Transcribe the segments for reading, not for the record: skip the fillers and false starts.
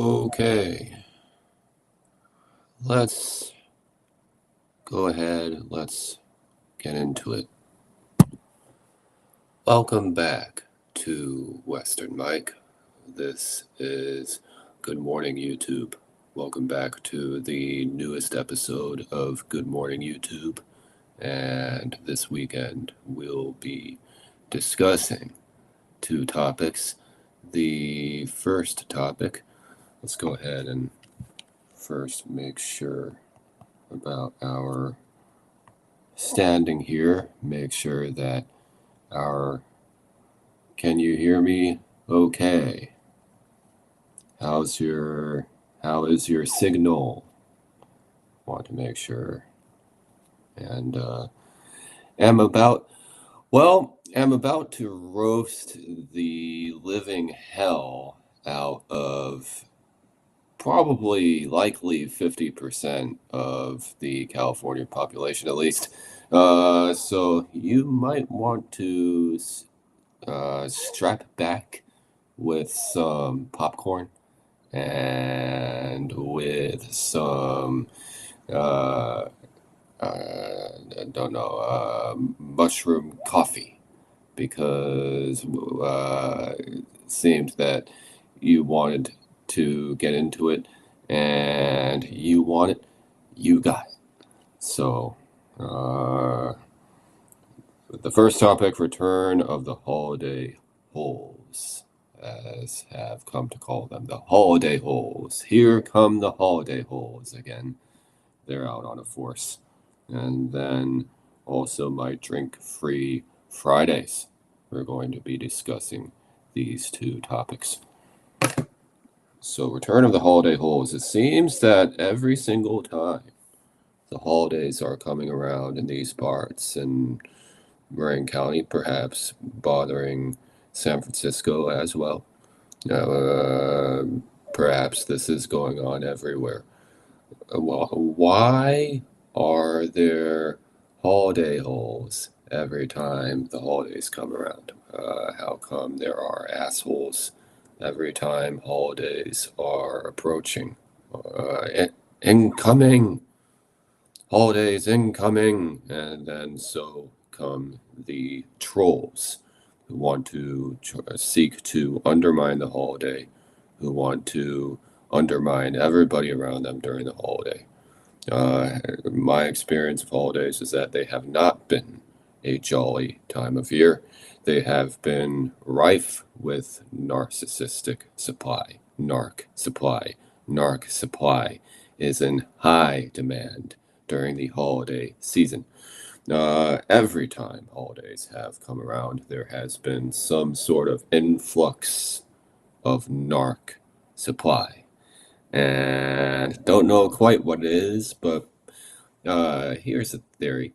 Okay, let's go ahead. Let's get into it. Welcome back to Western Mike. This is Good Morning YouTube. Welcome back to the newest episode of Good Morning YouTube. And this weekend we'll be discussing two topics. The first topic, let's go ahead and first make sure about our standing here. Make sure that our can you hear me okay? How is your signal? Want to make sure. And I'm about to roast the living hell out of likely 50% of the California population, at least. So you might want to strap back with some popcorn and with some, I don't know, mushroom coffee, because it seemed that you wanted to get into it, and you want it, you got it. So, the first topic, return of the holiday holes, as have come to call them, the holiday holes. Here come the holiday holes again. They're out on a force. And then also my drink-free Fridays. We're going to be discussing these two topics. So, return of the holiday holes. It seems that every single time the holidays are coming around in these parts, and Marin County, perhaps bothering San Francisco as well. Perhaps this is going on everywhere. Well, why are there holiday holes every time the holidays come around? How come there are assholes every time holidays are approaching? Incoming! Holidays incoming! And then so come the trolls who want to seek to undermine the holiday, who want to undermine everybody around them during the holiday. My experience of holidays is that they have not been a jolly time of year. They have been rife with narcissistic supply. Narc supply is in high demand during the holiday season. Every time holidays have come around, there has been some sort of influx of narc supply. And don't know quite what it is, but here's a theory.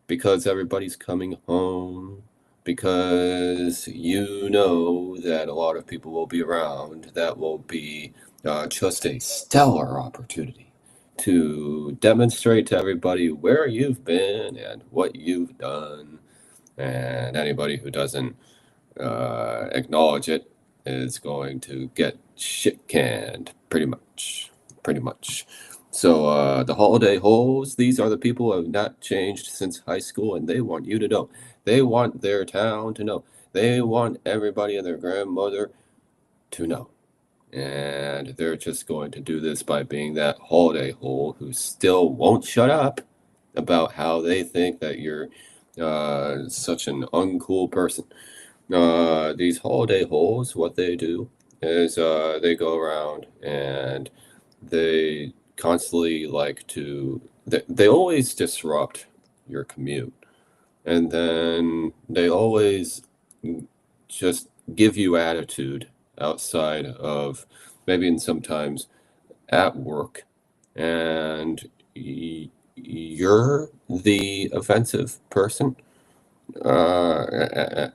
Because everybody's coming home, because you know that a lot of people will be around, that will be just a stellar opportunity to demonstrate to everybody where you've been and what you've done. And anybody who doesn't acknowledge it is going to get shit canned, pretty much. So the holiday holes, these are the people who have not changed since high school, and they want you to know. They want their town to know. They want everybody and their grandmother to know. And they're just going to do this by being that holiday hole who still won't shut up about how they think that you're such an uncool person. These holiday holes, what they do is they go around and they constantly like to, they always disrupt your commute. And then they always just give you attitude outside of, maybe and sometimes at work. And you're the offensive person. And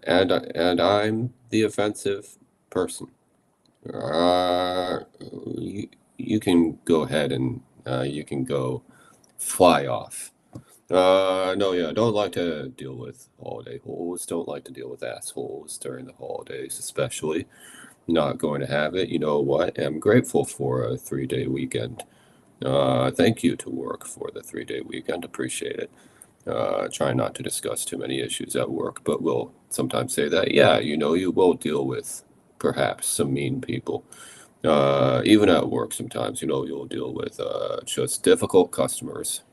I'm the offensive person. You can go ahead and you can go fly off. No, yeah, don't like to deal with holiday holes. Don't like to deal with assholes during the holidays, especially. not going to have it, you know what? I'm grateful for a 3-day weekend. Thank you to work for the 3-day weekend. Appreciate it. Try not to discuss too many issues at work, but we'll sometimes say that, yeah, you know, you will deal with perhaps some mean people. Even at work, sometimes, you know, you'll deal with just difficult customers,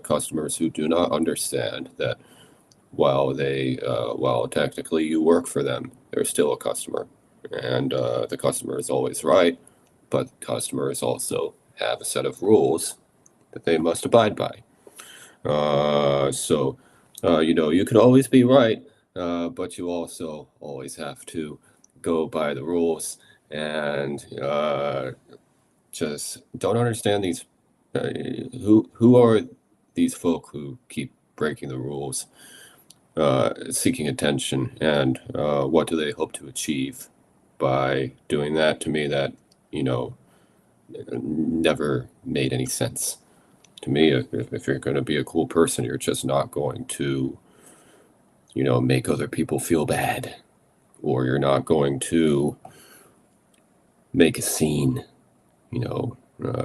customers who do not understand that while technically you work for them, they're still a customer. And the customer is always right, but customers also have a set of rules that they must abide by. You know, you can always be right, but you also always have to go by the rules and just don't understand these. Who are these folk who keep breaking the rules, seeking attention, and what do they hope to achieve by doing that? To me, that, you know, never made any sense. To me, if you're going to be a cool person, you're just not going to, you know, make other people feel bad, or you're not going to make a scene, you know,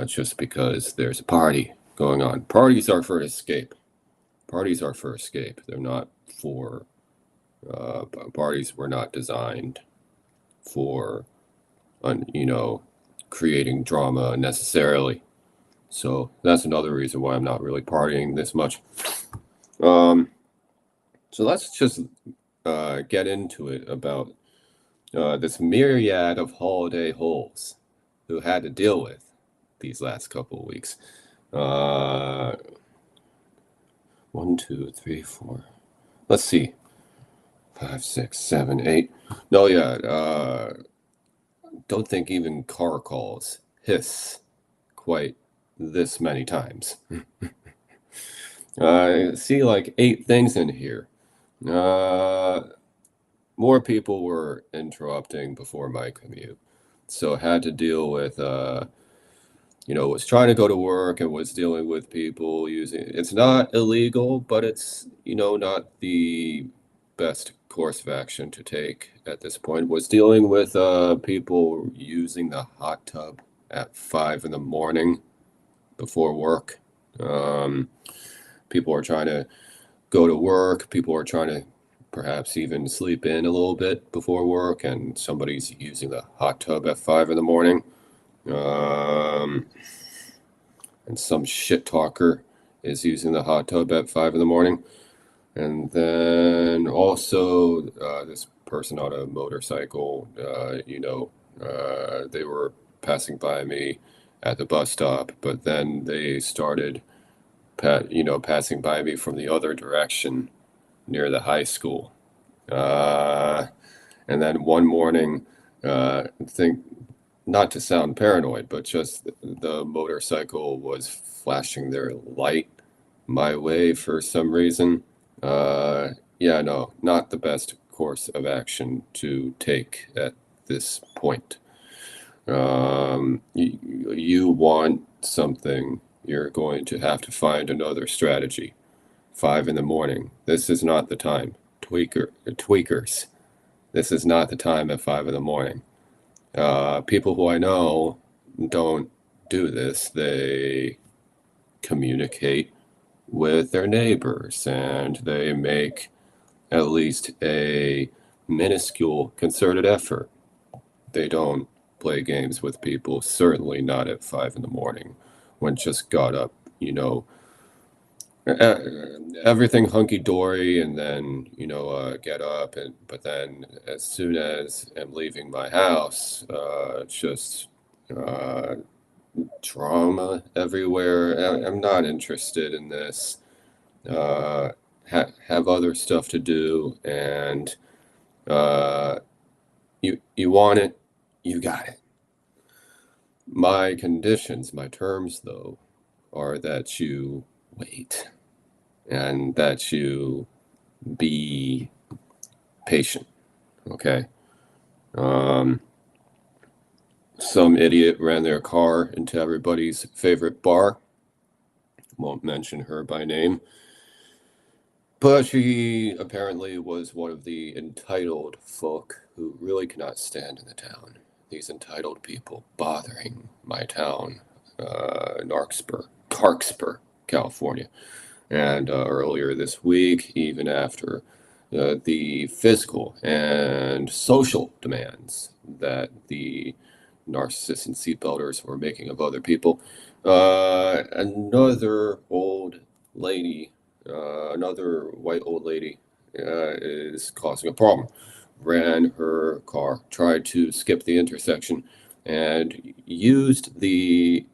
just because there's a party going on. Parties are for escape. Parties are for escape. They're not for, parties were not designed for, you know, creating drama unnecessarily. So that's another reason why I'm not really partying this much. So let's just get into it about this myriad of holiday holes who had to deal with these last couple of weeks. 1, 2, 3, 4. Let's see. 5, 6, 7, 8. No, yeah. Don't think even car calls hiss quite this many times. I see like 8 things in here. More people were interrupting before my commute, so had to deal with, you know, was trying to go to work and was dealing with people using. It's not illegal, but it's, you know, not the best course of action to take at this point. Was dealing with people using the hot tub at 5 in the morning before work. People are trying to go to work. People are trying to perhaps even sleep in a little bit before work, and somebody's using the hot tub at 5 in the morning. And some shit talker is using the hot tub at 5 in the morning. And then also this person on a motorcycle, you know, they were passing by me at the bus stop, but then they started, passing by me from the other direction near the high school. And then one morning, think not to sound paranoid, but just the motorcycle was flashing their light my way for some reason. Yeah, no, not the best course of action to take at this point. You want something, you're going to have to find another strategy. 5 in the morning. This is not the time. Tweakers. This is not the time at 5 in the morning. People who I know don't do this. They communicate with their neighbors and they make at least a minuscule concerted effort. They don't play games with people, certainly not at 5 in the morning when just got up, you know, everything hunky-dory, and then, you know, get up, and but then as soon as I'm leaving my house, just drama everywhere. I'm not interested in this. Have other stuff to do, and you want it, you got it. My conditions, my terms, though, are that you wait and that you be patient. Okay. Some idiot ran their car into everybody's favorite bar. Won't mention her by name. But she apparently was one of the entitled folk who really cannot stand in the town. These entitled people bothering my town, Parkspur, California. And earlier this week, even after the physical and social demands that the narcissists and seatbelters were making of other people, another old lady, another white old lady, is causing a problem. Ran her car, tried to skip the intersection, and used the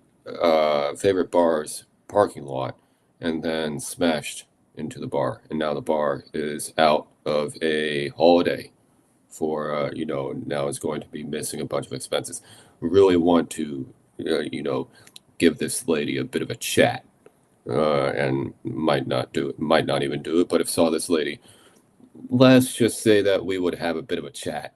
favorite bar's parking lot and then smashed into the bar. And now the bar is out of a holiday for, now is going to be missing a bunch of expenses. We really want to, give this lady a bit of a chat. And might not do it, might not even do it, but if saw this lady, let's just say that we would have a bit of a chat.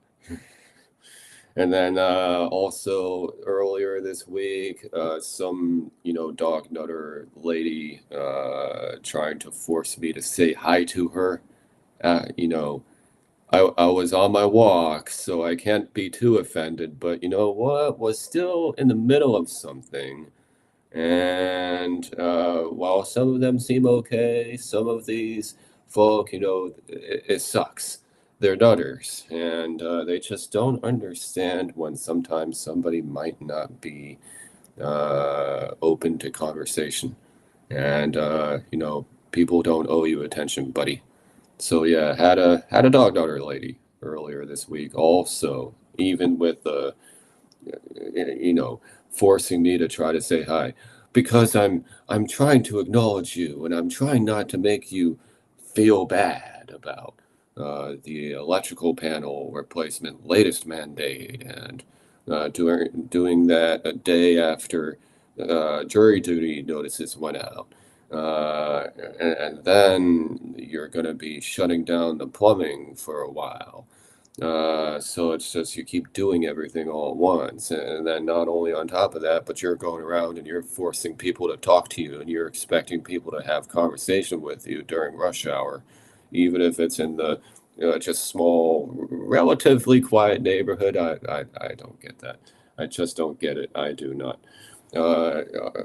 And then also earlier this week, some dog nutter lady trying to force me to say hi to her. Uh, you know, I was on my walk, so I can't be too offended. But you know what? Was still in the middle of something. And while some of them seem okay, some of these folk, it sucks. They're nutters, and they just don't understand when sometimes somebody might not be open to conversation. And people don't owe you attention, buddy. So yeah, had a dog nutter lady earlier this week. Also, even with the forcing me to try to say hi because I'm trying to acknowledge you and I'm trying not to make you feel bad about the electrical panel replacement latest mandate and doing that a day after jury duty notices went out. And then you're going to be shutting down the plumbing for a while. So it's just you keep doing everything all at once. And then not only on top of that, but you're going around and you're forcing people to talk to you and you're expecting people to have conversation with you during rush hour, even if it's in the just small, relatively quiet neighborhood. I don't get that. I just don't get it. I do not.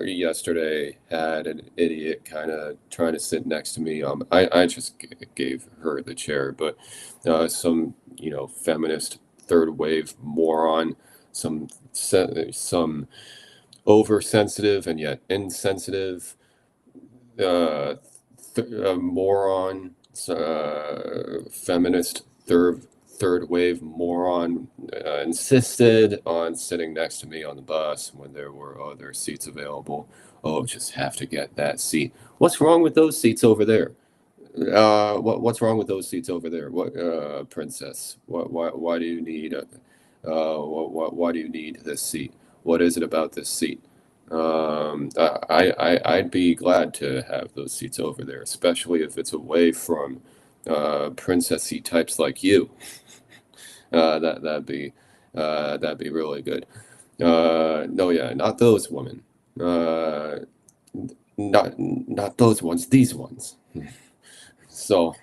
Yesterday had an idiot kind of trying to sit next to me. I just gave her the chair, but some feminist third wave moron, some oversensitive and yet insensitive uh, moron, feminist third wave moron insisted on sitting next to me on the bus when there were other seats available. Oh, just have to get that seat. What's wrong with those seats over there? What's wrong with those seats over there? What, princess? Why do you need why do you need this seat? What is it about this seat? I'd be glad to have those seats over there, especially if it's away from princessy types like you. That'd be really good. No, yeah, not those women. Uh, not those ones. These ones. So,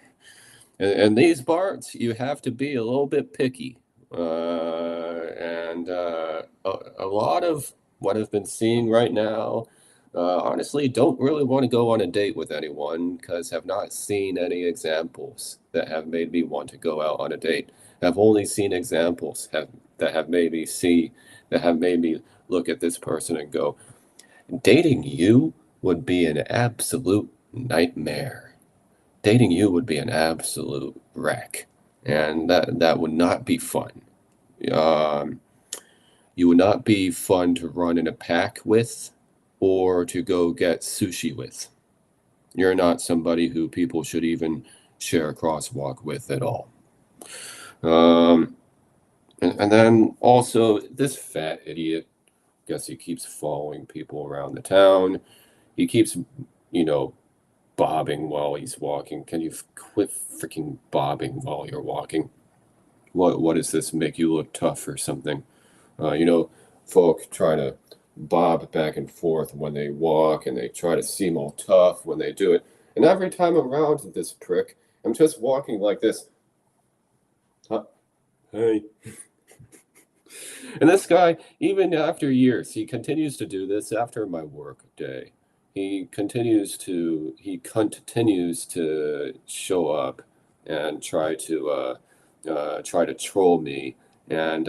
and these parts, you have to be a little bit picky. And a lot of what I've been seeing right now, honestly, don't really want to go on a date with anyone because have not seen any examples that have made me want to go out on a date. I've only seen examples that have made me look at this person and go, dating you would be an absolute nightmare. Dating you would be an absolute wreck, and that would not be fun. Um, you would not be fun to run in a pack with, or to go get sushi with. You're not somebody who people should even share a crosswalk with at all. Um, and then also this fat idiot. Guess he keeps following people around the town. He keeps, you know, bobbing while he's walking. Can you quit freaking bobbing while you're walking? What does this make you look tough or something? Folk try to bob back and forth when they walk, and they try to seem all tough when they do it. And every time I'm around this prick, I'm just walking like this. Hey. And this guy, even after years, he continues to do this after my work day. He continues to show up and try to troll me. And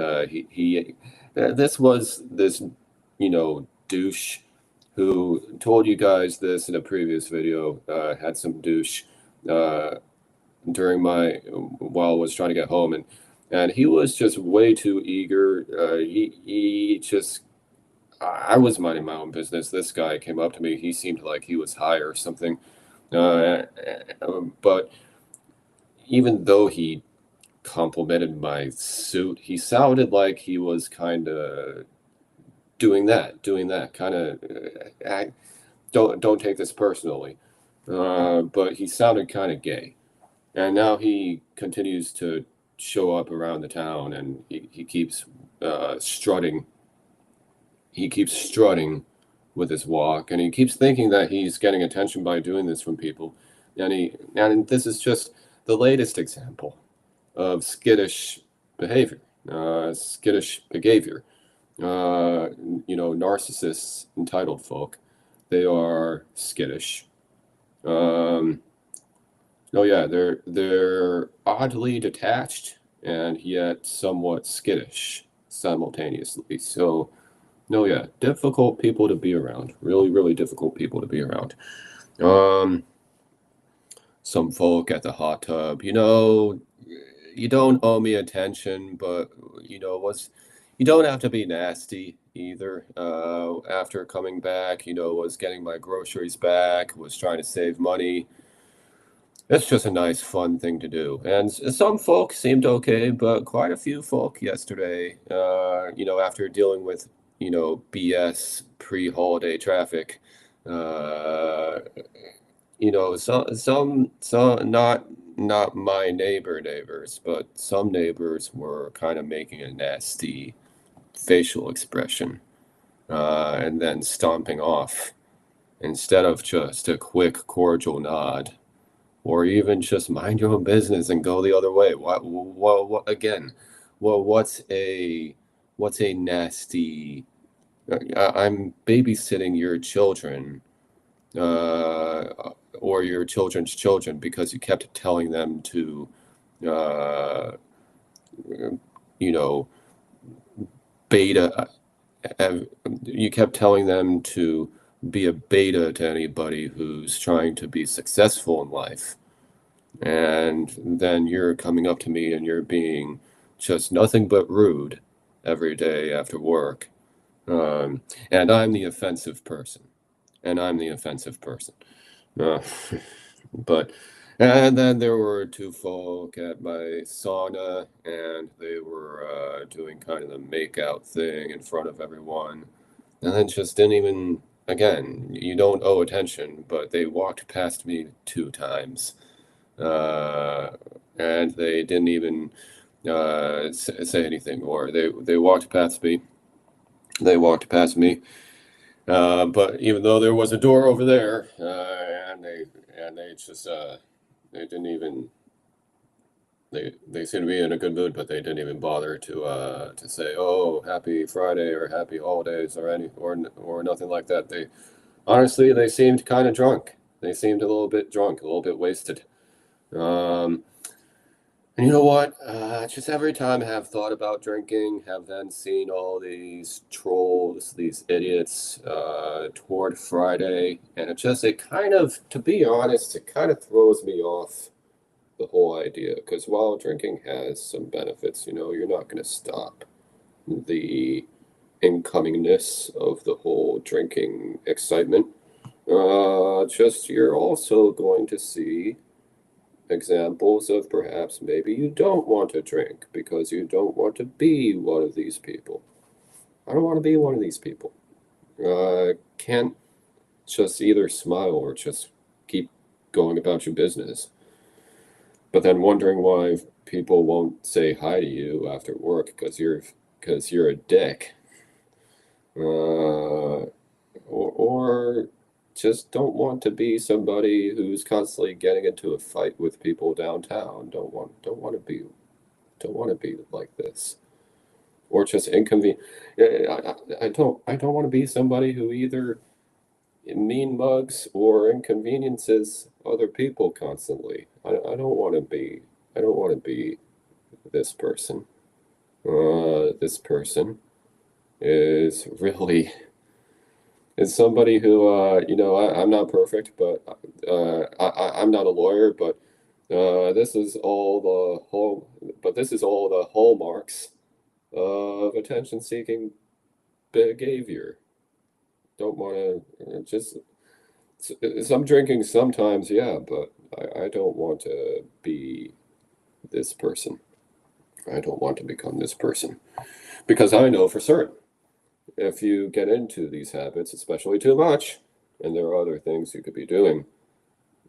this was this douche who told you guys this in a previous video. Had some douche uh, during my while I was trying to get home, and he was just way too eager. He just I was minding my own business. This guy came up to me. He seemed like he was high or something. Uh, but even though he complimented my suit, he sounded like he was kind of doing that kind of. Don't take this personally, but he sounded kind of gay. And now he continues to show up around the town, and he keeps strutting. He keeps strutting with his walk, and he keeps thinking that he's getting attention by doing this from people. And this is just the latest example of skittish behavior. Skittish behavior. Narcissists, entitled folk, they are skittish. Oh yeah, they're oddly detached and yet somewhat skittish simultaneously. So, no, yeah, difficult people to be around. Really, really difficult people to be around. Some folk at the hot tub, you don't owe me attention, but you don't have to be nasty either. After coming back, was getting my groceries back, was trying to save money. It's just a nice, fun thing to do. And some folk seemed okay, but quite a few folk yesterday, after dealing with, BS pre-holiday traffic, uh, some not my neighbors, but some neighbors were kind of making a nasty facial expression, and then stomping off instead of just a quick, cordial nod. Or even just mind your own business and go the other way. What again? Well, what's a nasty? I'm babysitting your children, uh, or your children's children because you kept telling them to, uh, you know, beta. You kept telling them to be a beta to anybody who's trying to be successful in life. And then you're coming up to me and you're being just nothing but rude every day after work. And I'm the offensive person. And I'm the offensive person. Uh, but, and then there were two folk at my sauna, and they were doing kind of the make-out thing in front of everyone. And then just didn't even, again, you don't owe attention, but they walked past me 2 times. Uh, and they didn't even say anything more. They walked past me. They walked past me. But even though there was a door over there, and they just they didn't even they seemed to be in a good mood, but they didn't even bother to say, "Oh, happy Friday" or "Happy holidays" or or nothing like that. They seemed kind of drunk. They seemed a little bit drunk, a little bit wasted. Um, and you know what? Just every time I have thought about drinking, have then seen all these trolls, these idiots toward Friday, and it kind of, to be honest, it kind of throws me off the whole idea. Because while drinking has some benefits, you're not going to stop the incomingness of the whole drinking excitement. Just you're also going to see examples of perhaps maybe you don't want to drink because you don't want to be one of these people. I don't want to be one of these people. Can't just either smile or just keep going about your business. But then wondering why people won't say hi to you after work because you're a dick. Or just don't want to be somebody who's constantly getting into a fight with people downtown. Don't want to be like this, or just inconvenient. I don't want to be somebody who either mean mugs or inconveniences other people constantly. I don't want to be. I don't want to be this person. This person is really is somebody who I'm not perfect, but I'm not a lawyer, but this is all the this is all the hallmarks of attention-seeking behavior. Don't want to just some drinking sometimes, yeah, but I don't want to be this person. I don't want to become this person because I know for certain if you get into these habits, especially too much, and there are other things you could be doing,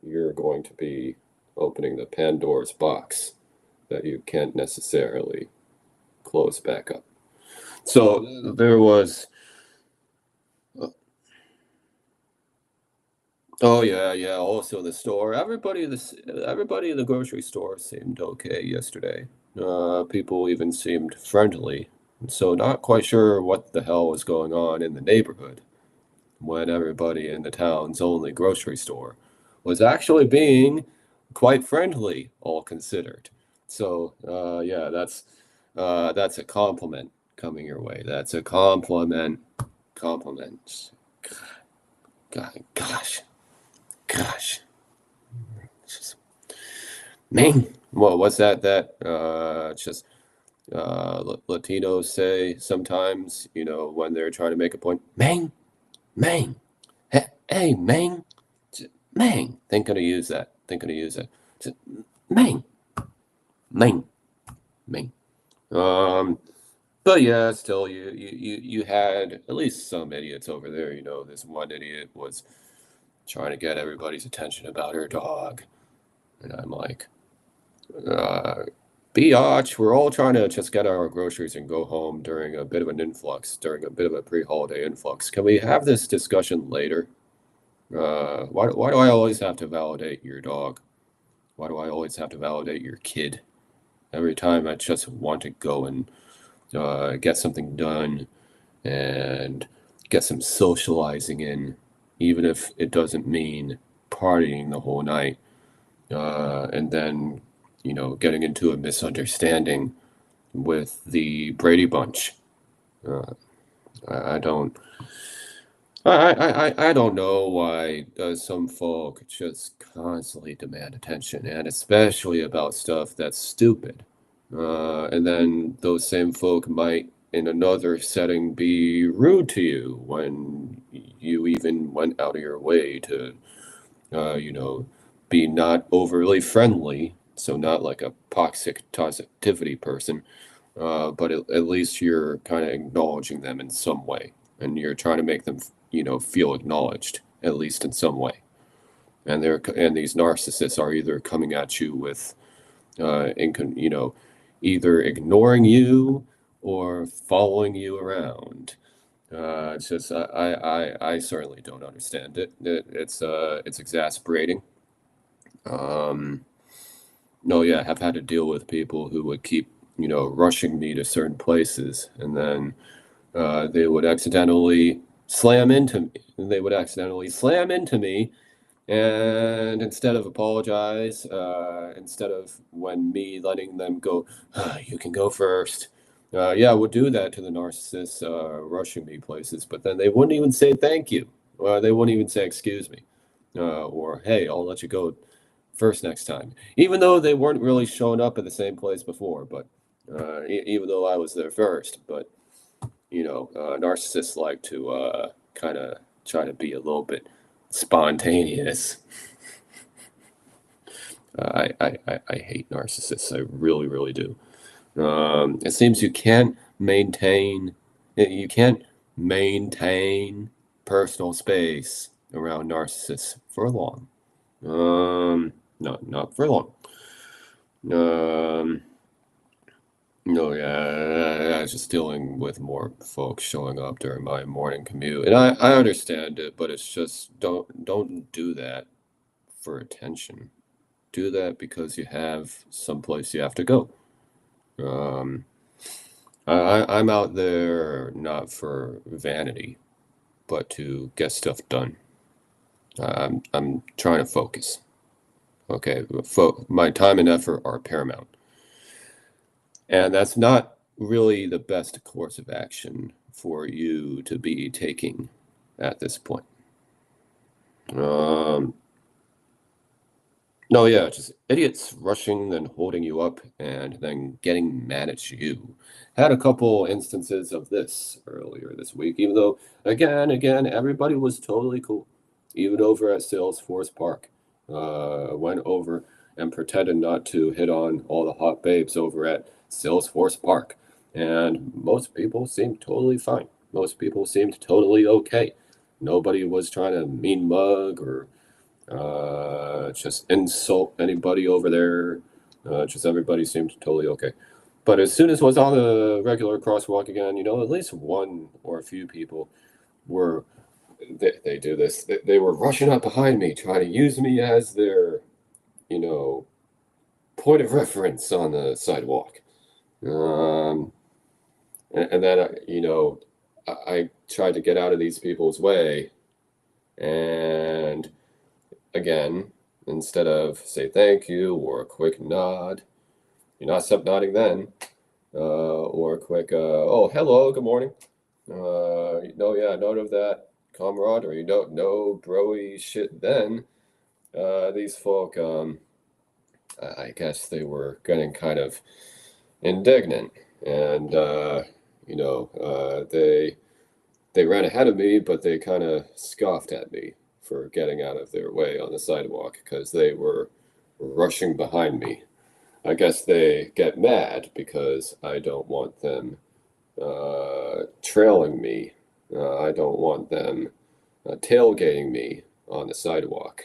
you're going to be opening the Pandora's box that you can't necessarily close back up. So there was, oh yeah, yeah. Also the store, everybody in the grocery store seemed okay yesterday. People even seemed friendly. So not quite sure what the hell was going on in the neighborhood when everybody in the town's only grocery store was actually being quite friendly, all considered. So, yeah, that's a compliment coming your way. That's a compliment. Compliments. God, gosh. Just, man. Well, what's that? Just Latinos say sometimes, when they're trying to make a point. Man. Hey, man. Man. Think gonna use that. Just, man. Man. Man. Um, but yeah, still, you had at least some idiots over there. This one idiot was trying to get everybody's attention about her dog, and I'm like, uh, biatch, we're all trying to just get our groceries and go home during a bit of an influx, during a bit of a pre-holiday influx. Can we have this discussion later? Why do I always have to validate your dog? Why do I always have to validate your kid? Every time I just want to go and get something done and get some socializing in, even if it doesn't mean partying the whole night, and then, getting into a misunderstanding with the Brady Bunch. Uh, I don't. I don't know why some folk just constantly demand attention, and especially about stuff that's stupid. And then those same folk might, in another setting, be rude to you when you even went out of your way to, uh, you know, be not overly friendly. So not like a toxic positivity person, but at least you're kind of acknowledging them in some way, and you're trying to make them, feel acknowledged at least in some way. And these narcissists are either coming at you with, either ignoring you or following you around. It's just I certainly don't understand it. It's exasperating. Um, no, yeah, have had to deal with people who would keep, rushing me to certain places, and then they would accidentally slam into me. They would accidentally slam into me, and instead of apologize, instead of when me letting them go, you can go first. Yeah, I would do that to the narcissists rushing me places, but then they wouldn't even say thank you. They wouldn't even say excuse me, or hey, I'll let you go first next time, even though they weren't really showing up at the same place before. But even though I was there first, but narcissists like to kind of try to be a little bit spontaneous. I hate narcissists. I really, really do. It seems you can't maintain personal space around narcissists for long. Not for long. Um, No, yeah, I was just dealing with more folks showing up during my morning commute, and I understand it, but it's just don't do that for attention. Do that because you have someplace you have to go. Um, I'm out there not for vanity, but to get stuff done. I'm trying to focus. Okay, my time and effort are paramount, and that's not really the best course of action for you to be taking at this point. Um, No, yeah, just idiots rushing, then holding you up, and then getting mad at you. Had a couple instances of this earlier this week, even though, again, everybody was totally cool. Even over at Salesforce Park. Went over and pretended not to hit on all the hot babes over at Salesforce Park. And most people seemed totally fine. Most people seemed totally okay. Nobody was trying to mean mug or just insult anybody over there. Just everybody seemed totally okay. But as soon as it was on the regular crosswalk again, at least one or a few people were, they do this, they were rushing up behind me, trying to use me as their, you know, point of reference on the sidewalk. Um, and then, I tried to get out of these people's way. And again, instead of say thank you or a quick nod, you're not stop nodding then, or a quick, oh, hello, good morning. Yeah, note of that camaraderie, no broy shit then. These folk, I guess they were getting kind of indignant, and, they ran ahead of me, but they kind of scoffed at me for getting out of their way on the sidewalk because they were rushing behind me. I guess they get mad because I don't want them trailing me. I don't want them tailgating me on the sidewalk.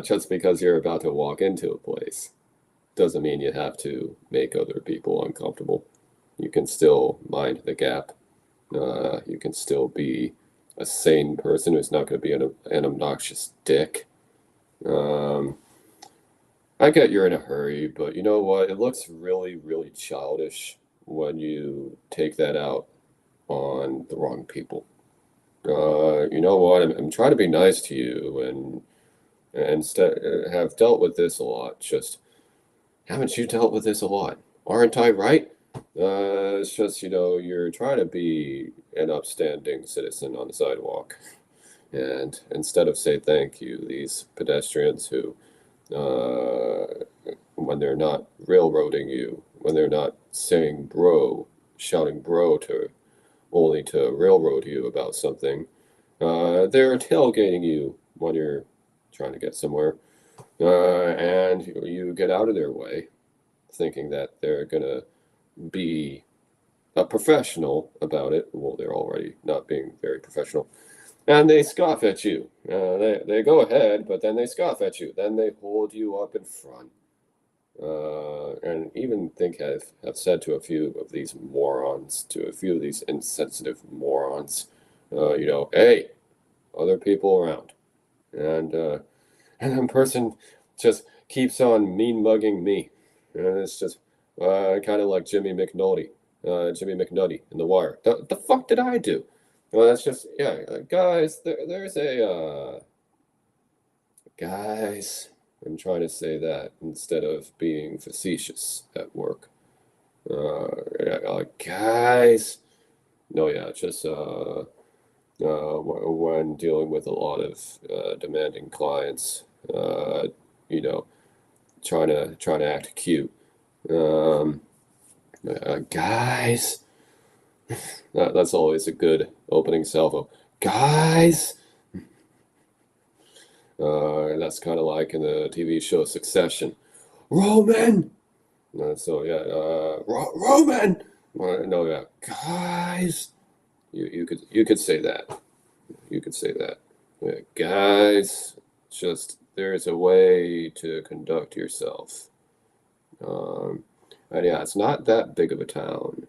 Just because you're about to walk into a place doesn't mean you have to make other people uncomfortable. You can still mind the gap. You can still be a sane person who's not going to be an obnoxious dick. Um, I get you're in a hurry, but you know what? It looks really, really childish when you take that out on the wrong people. You know what? I'm trying to be nice to you and have dealt with this a lot. Just haven't you dealt with this a lot? Aren't I right? It's just, you're trying to be an upstanding citizen on the sidewalk. And instead of say thank you, these pedestrians who, when they're not railroading you, when they're not saying bro, shouting bro to only to railroad you about something, they're tailgating you when you're trying to get somewhere. And you get out of their way thinking that they're going to be a professional about it. Well, they're already not being very professional. And they scoff at you. They go ahead, but then they scoff at you. Then they hold you up in front. And even have said to a few of these morons, to a few of these insensitive morons, hey, other people around. And and that person just keeps on mean mugging me. And it's just kind of like Jimmy McNulty in The Wire. The fuck did I do? Well, that's just, yeah, guys, there's guys, I'm trying to say that instead of being facetious at work. Guys, no, yeah, just when dealing with a lot of demanding clients, you know, trying to act cute. Um, guys, that's always a good opening salvo. Guys, that's kind of like in the TV show Succession. Roman. So yeah, Roman. No, yeah, guys. You could say that. You could say that. Yeah, guys, just there's a way to conduct yourself. Um, And yeah, it's not that big of a town.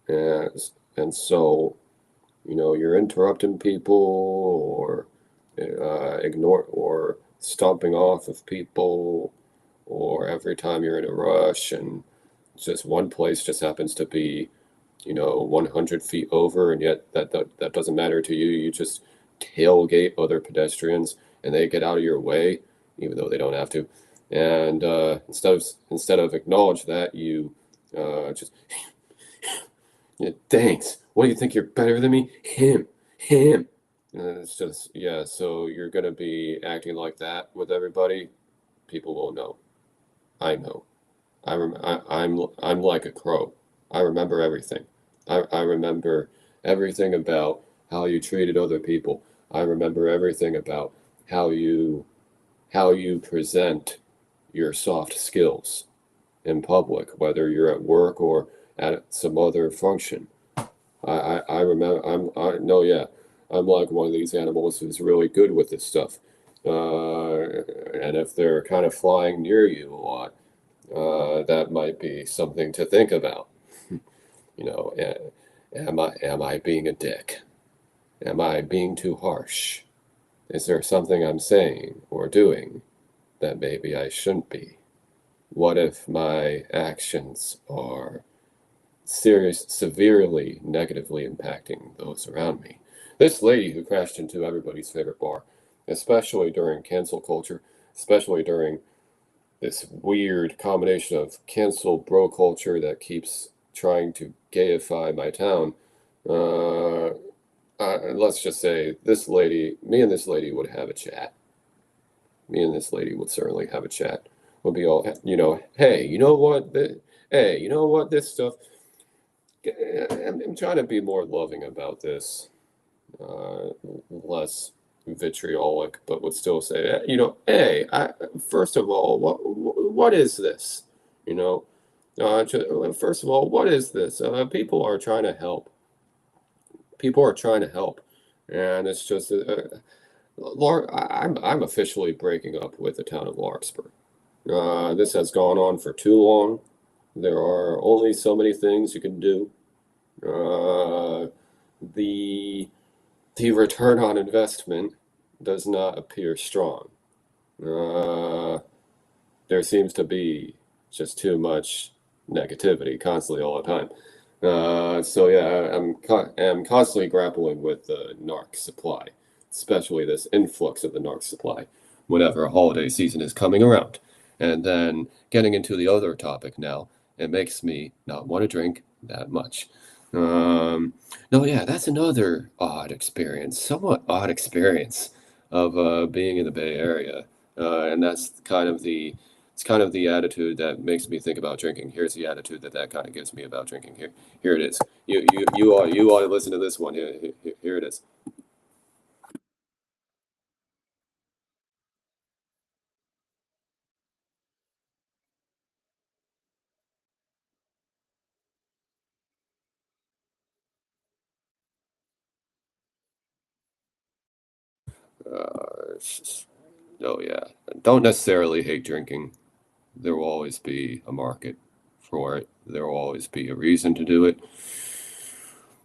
And, and so, you're interrupting people or ignore or stomping off of people, or every time you're in a rush and just one place just happens to be 100 feet over, and yet that doesn't matter to you. You just tailgate other pedestrians, and they get out of your way, even though they don't have to. And instead of acknowledge that, you just yeah, thanks. What do you think? You're better than me? Him. And it's just yeah. So you're gonna be acting like that with everybody. People will know. I know. I'm like a crow. I remember everything. I remember everything about how you treated other people. I remember everything about how you how you present your soft skills in public, whether you're at work or at some other function. I remember I no yeah. I'm like one of these animals who's really good with this stuff. And if they're kind of flying near you a lot, that might be something to think about. You know, am I being a dick? Am I being too harsh? Is there something I'm saying or doing that maybe I shouldn't be? What if my actions are severely negatively impacting those around me? This lady who crashed into everybody's favorite bar, especially during cancel culture, especially during this weird combination of cancel bro culture that keeps trying to gayify my town. Uh, let's just say me and this lady would have a chat. Me and this lady would certainly have a chat. We'll be all, hey, you know what? Hey, you know what? This stuff. I'm trying to be more loving about this, less vitriolic, but would still say, hey, first of all, what is this? You know, first of all, what is this? People are trying to help. People are trying to help, and it's just, I'm officially breaking up with the town of Larkspur. This has gone on for too long. There are only so many things you can do. Uh, the the return on investment does not appear strong. Uh, there seems to be just too much negativity constantly all the time. So yeah, I'm constantly grappling with the narc supply, especially this influx of the narc supply whenever a holiday season is coming around. And then getting into the other topic now, it makes me not want to drink that much. Um, no, yeah, that's another somewhat odd experience of being in the Bay Area, and that's kind of the attitude that makes me think about drinking. Here's the attitude that kind of gives me about drinking. Here it is. You ought to listen to this one. Here it is. It's just, oh yeah, don't necessarily hate drinking. There will always be a market for it. There will always be a reason to do it.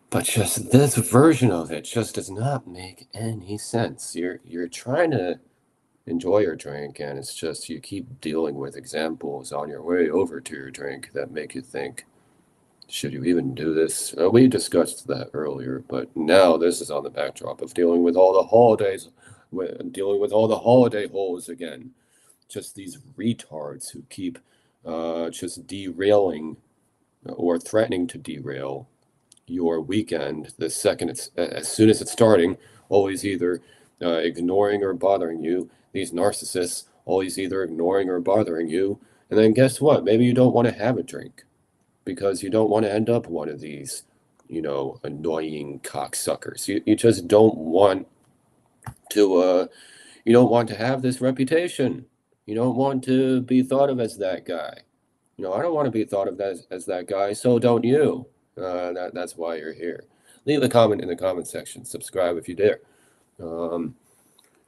But just this version of it just does not make any sense. You're trying to enjoy your drink, and it's just you keep dealing with examples on your way over to your drink that make you think, should you even do this? We discussed that earlier, but now this is on the backdrop of dealing with all the holidays, dealing with all the holiday holes again. Just these retards who keep just derailing or threatening to derail your weekend the second as soon as it's starting, always either ignoring or bothering you. These narcissists always either ignoring or bothering you. And then guess what? Maybe you don't want to have a drink because you don't want to end up one of these, annoying cocksuckers. You just don't want to you don't want to have this reputation. You don't want to be thought of as that guy. I don't want to be thought of as that guy, so don't you. That's why you're here. Leave a comment in the comment section. Subscribe if you dare. Um,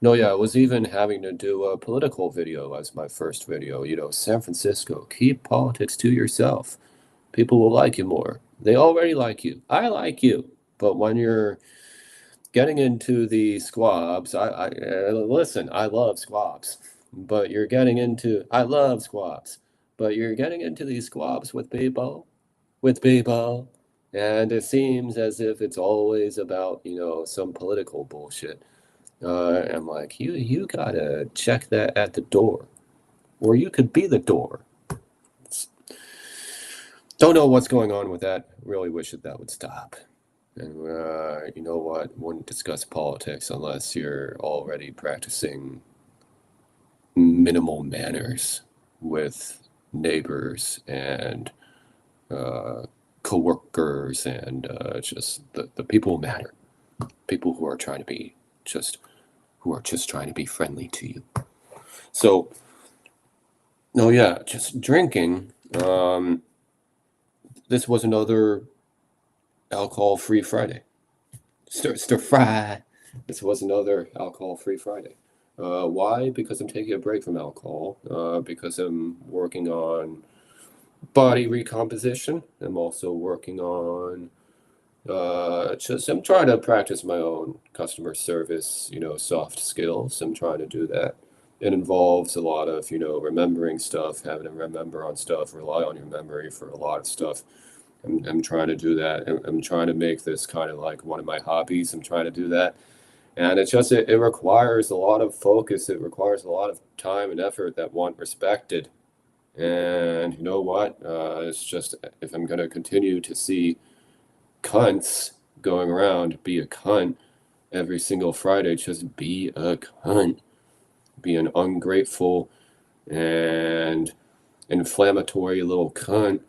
no, yeah, I was even having to do a political video as my first video. San Francisco, keep politics to yourself. People will like you more. They already like you. I like you. But when you're getting into the squabs, listen, I love squabs. But you're getting into, I love squabs. But you're getting into these squabs with people. And it seems as if it's always about, some political bullshit. I'm like, you gotta check that at the door, or you could be the door. Don't know what's going on with that. Really wish that would stop. And you know what? Wouldn't discuss politics unless you're already practicing minimal manners with neighbors and coworkers and just the people who matter. People who are trying to be just trying to be friendly to you. So, no, yeah, just drinking. This was another alcohol-free Friday. Stir fry. This was another alcohol-free Friday. Why? Because I'm taking a break from alcohol. Because I'm working on body recomposition. I'm also working on I'm trying to practice my own customer service, soft skills. I'm trying to do that. It involves a lot of, remembering stuff, having to remember on stuff, rely on your memory for a lot of stuff. I'm trying to do that. I'm trying to make this kind of like one of my hobbies. I'm trying to do that. And it requires a lot of focus. It requires a lot of time and effort that want respected. And you know what? It's just, if I'm going to continue to see cunts going around, be a cunt every single Friday, just be a cunt. Be an ungrateful and inflammatory little cunt.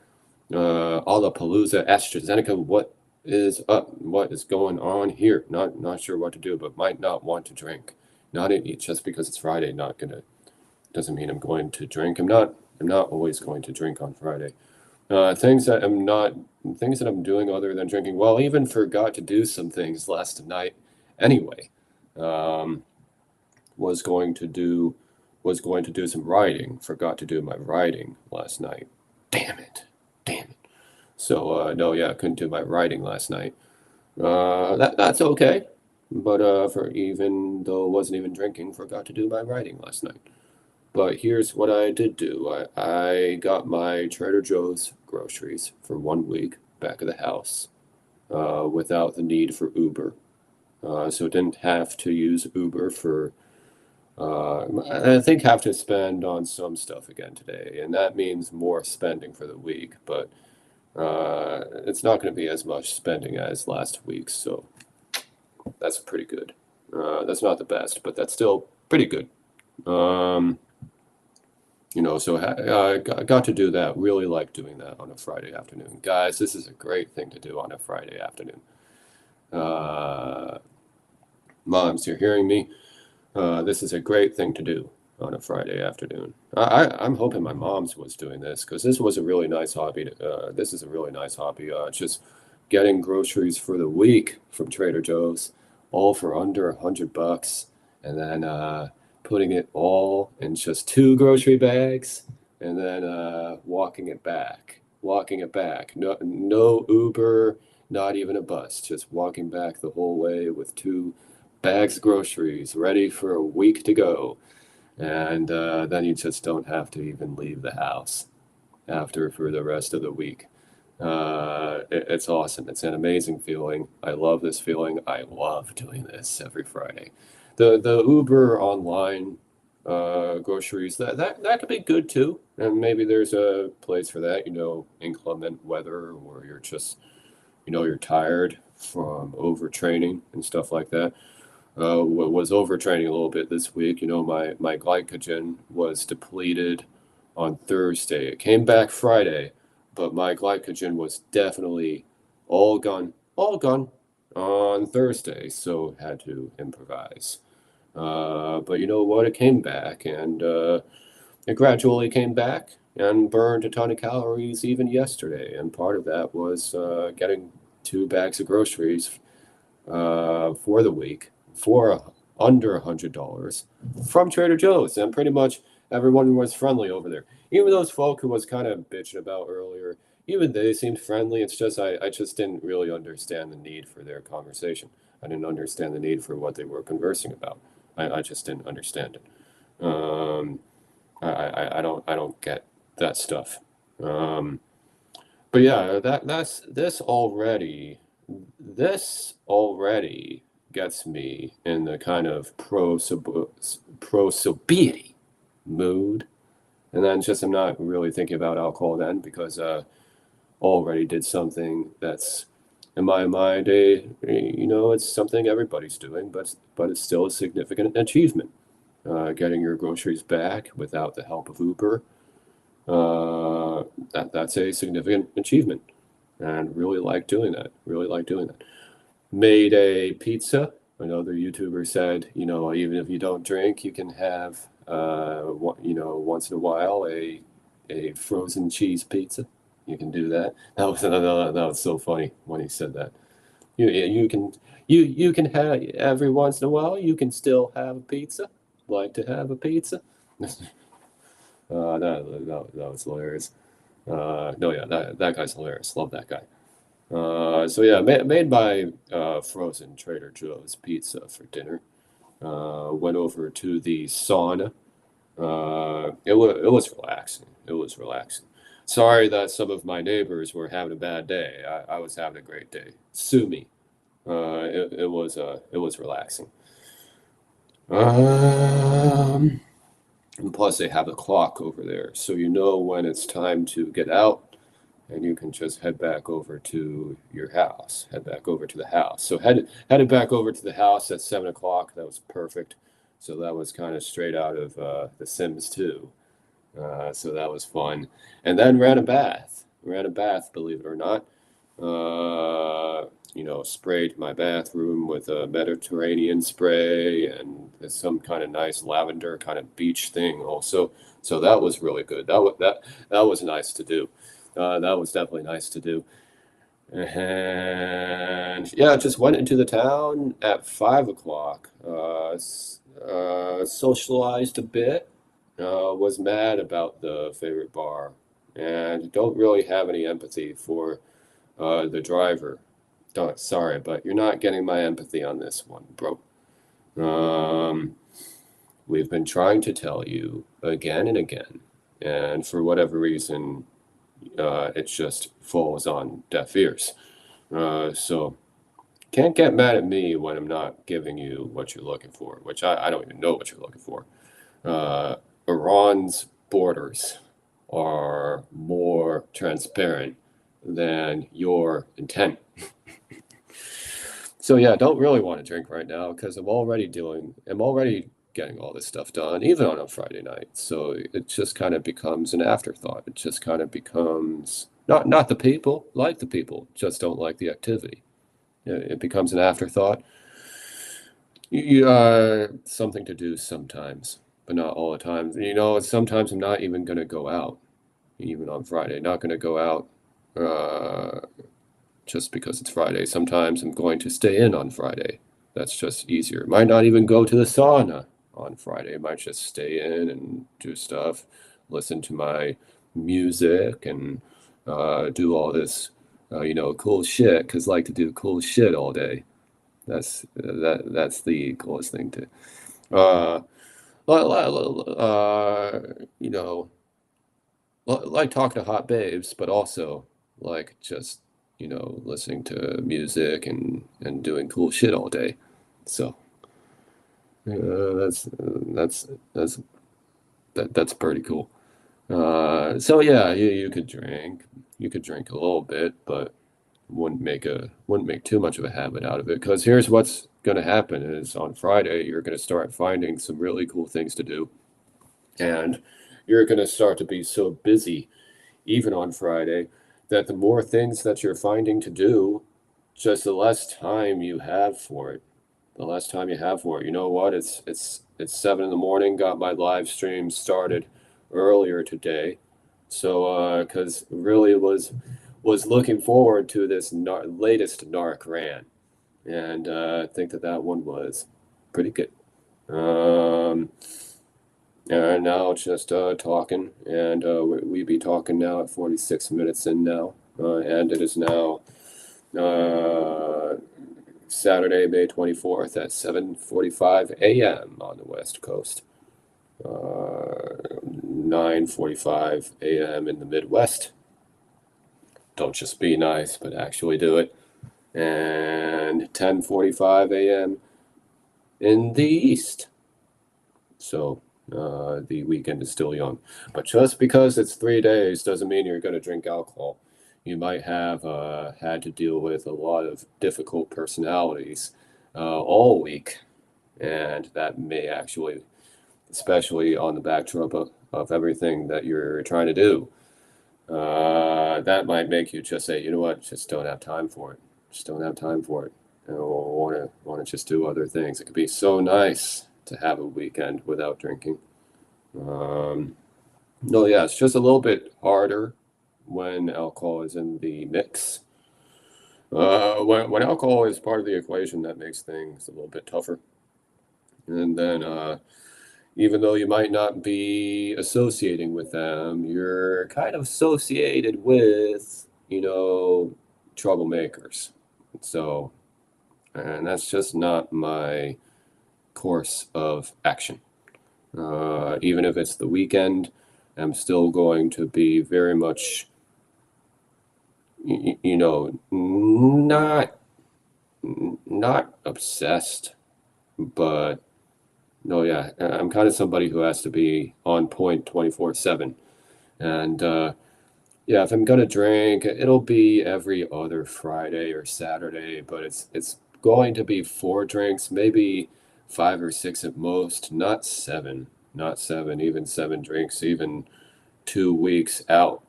Palooza, AstraZeneca, what is up? What is going on here? Not sure what to do, but might not want to drink. Not just because it's Friday, doesn't mean I'm going to drink. I'm not always going to drink on Friday. Things that I'm doing other than drinking. Well, even forgot to do some things last night anyway. Was going to do some writing. Forgot to do my writing last night. Damn it. So no, yeah, I couldn't do my writing last night. That's okay. But for even though I wasn't even drinking, forgot to do my writing last night. But here's what I did do. I got my Trader Joe's groceries for 1 week back of the house without the need for Uber. So didn't have to use Uber for, I think have to spend on some stuff again today. And that means more spending for the week. But it's not going to be as much spending as last week. So that's pretty good. That's not the best, but that's still pretty good. So I got to do that. Really like doing that on a Friday afternoon. Guys, this is a great thing to do on a Friday afternoon. Moms, you're hearing me? This is a great thing to do on a Friday afternoon. I'm hoping my mom's was doing this because this was a really nice hobby. This is a really nice hobby. Just getting groceries for the week from Trader Joe's, all for under $100, and then putting it all in just 2 grocery bags, and then walking it back. No Uber, not even a bus. Just walking back the whole way with 2 bags of groceries ready for a week to go. And then you just don't have to even leave the house for the rest of the week. It's awesome. It's an amazing feeling. I love this feeling. I love doing this every Friday. The Uber online groceries, that could be good too. And maybe there's a place for that, inclement weather, or you're just, you're tired from overtraining and stuff like that. Was overtraining a little bit this week. My glycogen was depleted on Thursday. It came back Friday, but my glycogen was definitely all gone on Thursday, so had to improvise. But you know what? It came back, and it gradually came back and burned a ton of calories even yesterday. And part of that was getting 2 bags of groceries for the week for under $100 from Trader Joe's. And pretty much everyone was friendly over there. Even those folk who was kind of bitching about earlier, even they seemed friendly. It's just I just didn't really understand the need for their conversation. I didn't understand the need for what they were conversing about. I just didn't understand it. I don't get that stuff. Um, but yeah, that's this already gets me in the kind of pro-sobriety mood. And then just I'm not really thinking about alcohol then because already did something that's in my mind it's something everybody's doing, but it's still a significant achievement. Getting your groceries back without the help of Uber, that's a significant achievement, and really like doing that. Really like doing that. Made a pizza. Another YouTuber said, even if you don't drink, you can have, once in a while, a frozen cheese pizza. You can do that. That was so funny when he said that. You can you can have every once in a while. You can still have a pizza. Like to have a pizza. That was hilarious. No, yeah, that guy's hilarious. Love that guy. So yeah, made by frozen Trader Joe's pizza for dinner. Went over to the sauna. It was relaxing. It was relaxing. Sorry that some of my neighbors were having a bad day. I was having a great day. Sue me. It was relaxing. Um, and plus they have a clock over there, so you know when it's time to get out, and you can just head back over to your house. Head back over to the house. So headed back over to the house at 7 o'clock. That was perfect. So that was kind of straight out of The Sims 2. So that was fun. And then ran a bath. Ran a bath, believe it or not. Sprayed my bathroom with a Mediterranean spray and some kind of nice lavender kind of beach thing also. So that was really good. That was nice to do. That was definitely nice to do. And yeah, just went into the town at 5 o'clock. Socialized a bit. Was mad about the favorite bar, and don't really have any empathy for the driver. Don't, sorry, but you're not getting my empathy on this one, bro. Um, we've been trying to tell you again and again, and for whatever reason, it just falls on deaf ears. So can't get mad at me when I'm not giving you what you're looking for, which I don't even know what you're looking for. Uh, Iran's borders are more transparent than your intent. So yeah, don't really want to drink right now because I'm already getting all this stuff done, even on a Friday night. So it just kind of becomes an afterthought. It just kind of becomes not the people, like the people, just don't like the activity. It becomes an afterthought. Something to do sometimes, but not all the time. Sometimes I'm not even gonna go out, even on Friday. Not gonna go out uh, just because it's Friday. Sometimes I'm going to stay in on Friday. That's just easier. Might not even go to the sauna on Friday. Might just stay in and do stuff, listen to my music, and do all this, cool shit. Cause I like to do cool shit all day. That's the coolest thing to. Uh, uh, you know, like talking to hot babes, but also like just listening to music and doing cool shit all day. So that's that's pretty cool. So yeah, you could drink a little bit, but wouldn't make too much of a habit out of it. Because here's what's going to happen: is on Friday you're going to start finding some really cool things to do, and you're going to start to be so busy even on Friday, that the more things that you're finding to do, just the less time you have for it. The less time you have for it. You know what? It's 7 in the morning. Got my live stream started earlier today, so because really was looking forward to this latest Narc rant, and I think that one was pretty good. Um, And now just talking, and we be talking now at 46 minutes in now, and it is now uh, Saturday, May 24th at 7:45 a.m. on the West Coast, 9:45 a.m. in the Midwest. Don't just be nice, but actually do it. And 10:45 a.m. in the East. So the weekend is still young. But just because it's 3 days doesn't mean you're going to drink alcohol. You might have had to deal with a lot of difficult personalities all week, and that may actually, especially on the backdrop of everything that you're trying to do, that might make you just say, you know what, just don't have time for it. Just don't have time for it. And want to just do other things. It could be so nice to have a weekend without drinking. Um, no, yeah, it's just a little bit harder when alcohol is in the mix. When alcohol is part of the equation, that makes things a little bit tougher. And then, even though you might not be associating with them, you're kind of associated with, troublemakers. So, and that's just not my course of action. Even if it's the weekend, I'm still going to be very much, not obsessed, but no, yeah, I'm kind of somebody who has to be on point 24/7. And yeah, if I'm gonna drink, it'll be every other Friday or Saturday, but it's going to be 4 drinks, maybe 5 or 6 at most, not seven, not seven, even 7 drinks, even 2 weeks out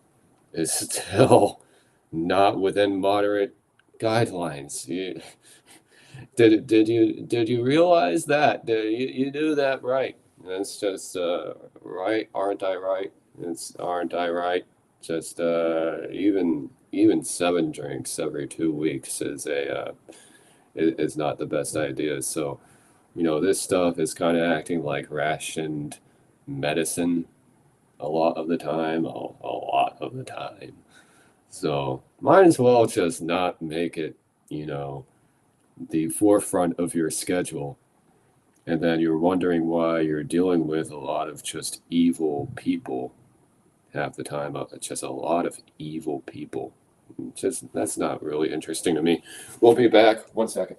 is still not within moderate guidelines. Did you realize that? You do that right? It's just right. Aren't I right? Aren't I right? Just even 7 drinks every 2 weeks is not the best idea. So this stuff is kind of acting like rationed medicine a lot of the time, a lot of the time. So might as well just not make it, the forefront of your schedule. And then you're wondering why you're dealing with a lot of just evil people half the time. Just a lot of evil people. Just that's not really interesting to me. We'll be back. 1 second.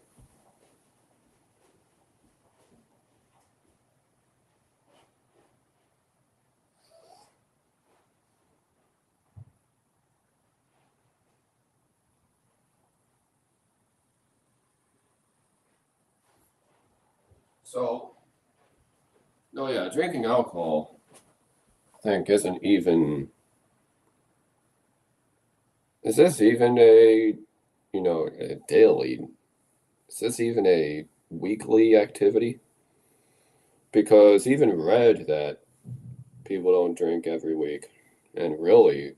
So, no, yeah, drinking alcohol, I think, isn't even. Is this even a daily? Is this even a weekly activity? Because even read that people don't drink every week, and really,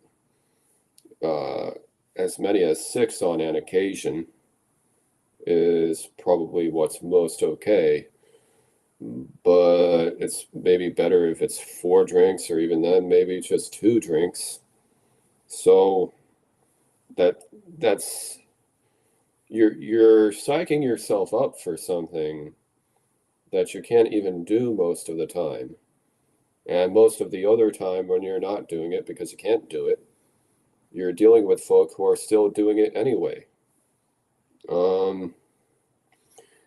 uh, as many as 6 on an occasion is probably what's most okay. But it's maybe better if it's 4 drinks, or even then, maybe just 2 drinks. So that that's you're psyching yourself up for something that you can't even do most of the time. And most of the other time when you're not doing it because you can't do it, you're dealing with folk who are still doing it anyway. Um,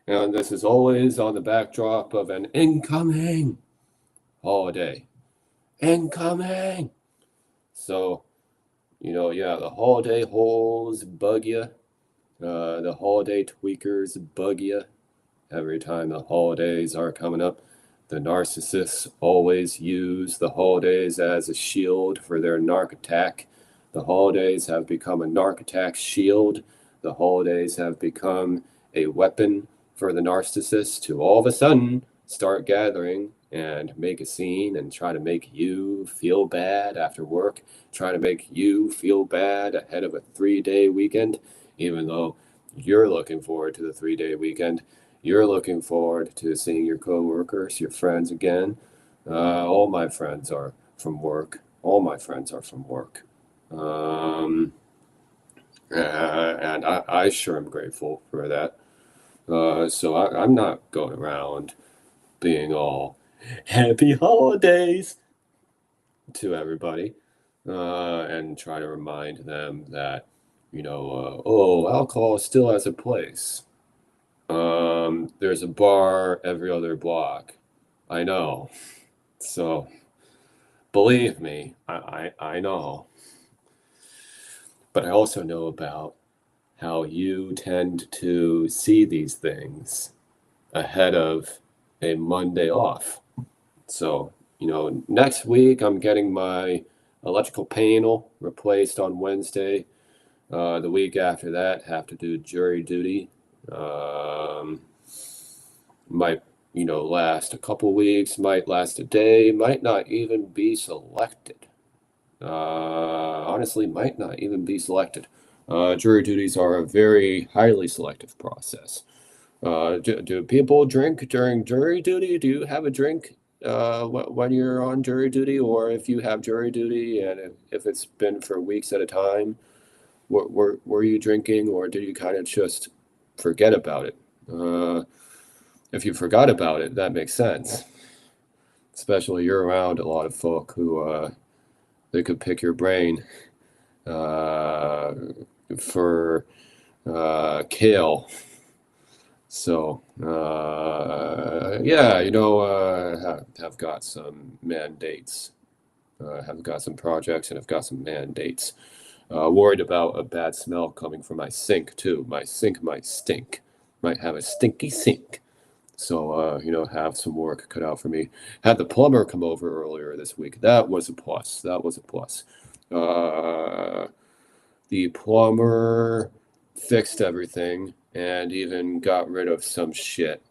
and this is always on the backdrop of an incoming holiday. Incoming! So, yeah, the holiday holes bug you. The holiday tweakers bug you. Every time the holidays are coming up, the narcissists always use the holidays as a shield for their narc attack. The holidays have become a narc attack shield. The holidays have become a weapon for the narcissist to all of a sudden start gathering and make a scene and try to make you feel bad after work, try to make you feel bad ahead of a 3-day weekend, even though you're looking forward to the 3-day weekend. You're looking forward to seeing your coworkers, your friends again. All my friends are from work. All my friends are from work. Um, and I sure am grateful for that. So I'm not going around being all happy holidays to everybody, and try to remind them that, oh, alcohol still has a place. There's a bar every other block. I know. So believe me, I know. But I also know about how you tend to see these things ahead of a Monday off. So, next week I'm getting my electrical panel replaced on Wednesday. The week after that, have to do jury duty. Might, last a couple weeks, might last a day, might not even be selected. Honestly, might not even be selected. Jury duties are a very highly selective process. Do people drink during jury duty? Do you have a drink when you're on jury duty, or if you have jury duty and if it's been for weeks at a time, were you drinking, or did you kind of just forget about it? If you forgot about it, that makes sense. Especially you're around a lot of folk who they could pick your brain uh, for kale. So, yeah, have got some mandates. Have got some projects and have got some mandates. Worried about a bad smell coming from my sink, too. My sink might stink, might have a stinky sink. So, have some work cut out for me. Had the plumber come over earlier this week. That was a plus. That was a plus. Uh, the plumber fixed everything and even got rid of some shit.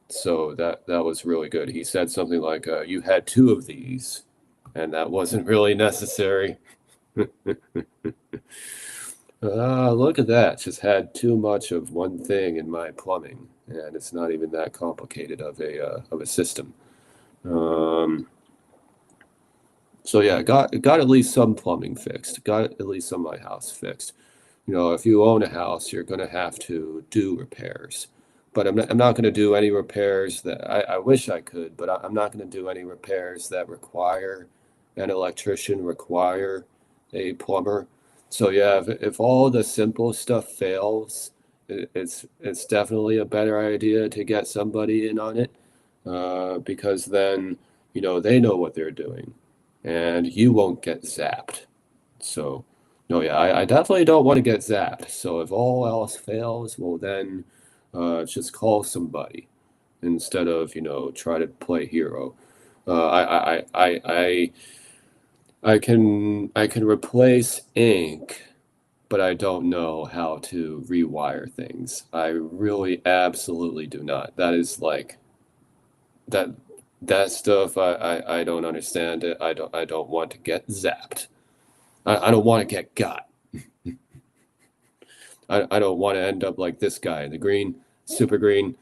So that was really good. He said something like, "You had two of these, and that wasn't really necessary." Look at that. Just had too much of one thing in my plumbing, and it's not even that complicated of a system. Um, so yeah, got at least some plumbing fixed. Got at least some of my house fixed. If you own a house, you're going to have to do repairs. But I'm not going to do any repairs that I wish I could, but I'm not going to do any repairs that require an electrician, require a plumber. So yeah, if all the simple stuff fails, it's definitely a better idea to get somebody in on it, because then they know what they're doing, and you won't get zapped. So, no, yeah, I definitely don't want to get zapped. So if all else fails, well then, just call somebody instead of try to play hero. I can replace ink, but I don't know how to rewire things. I really absolutely do not. That is like that that stuff. I don't understand it. I don't want to get zapped. I don't want to get got. I don't want to end up like this guy, the green, super green.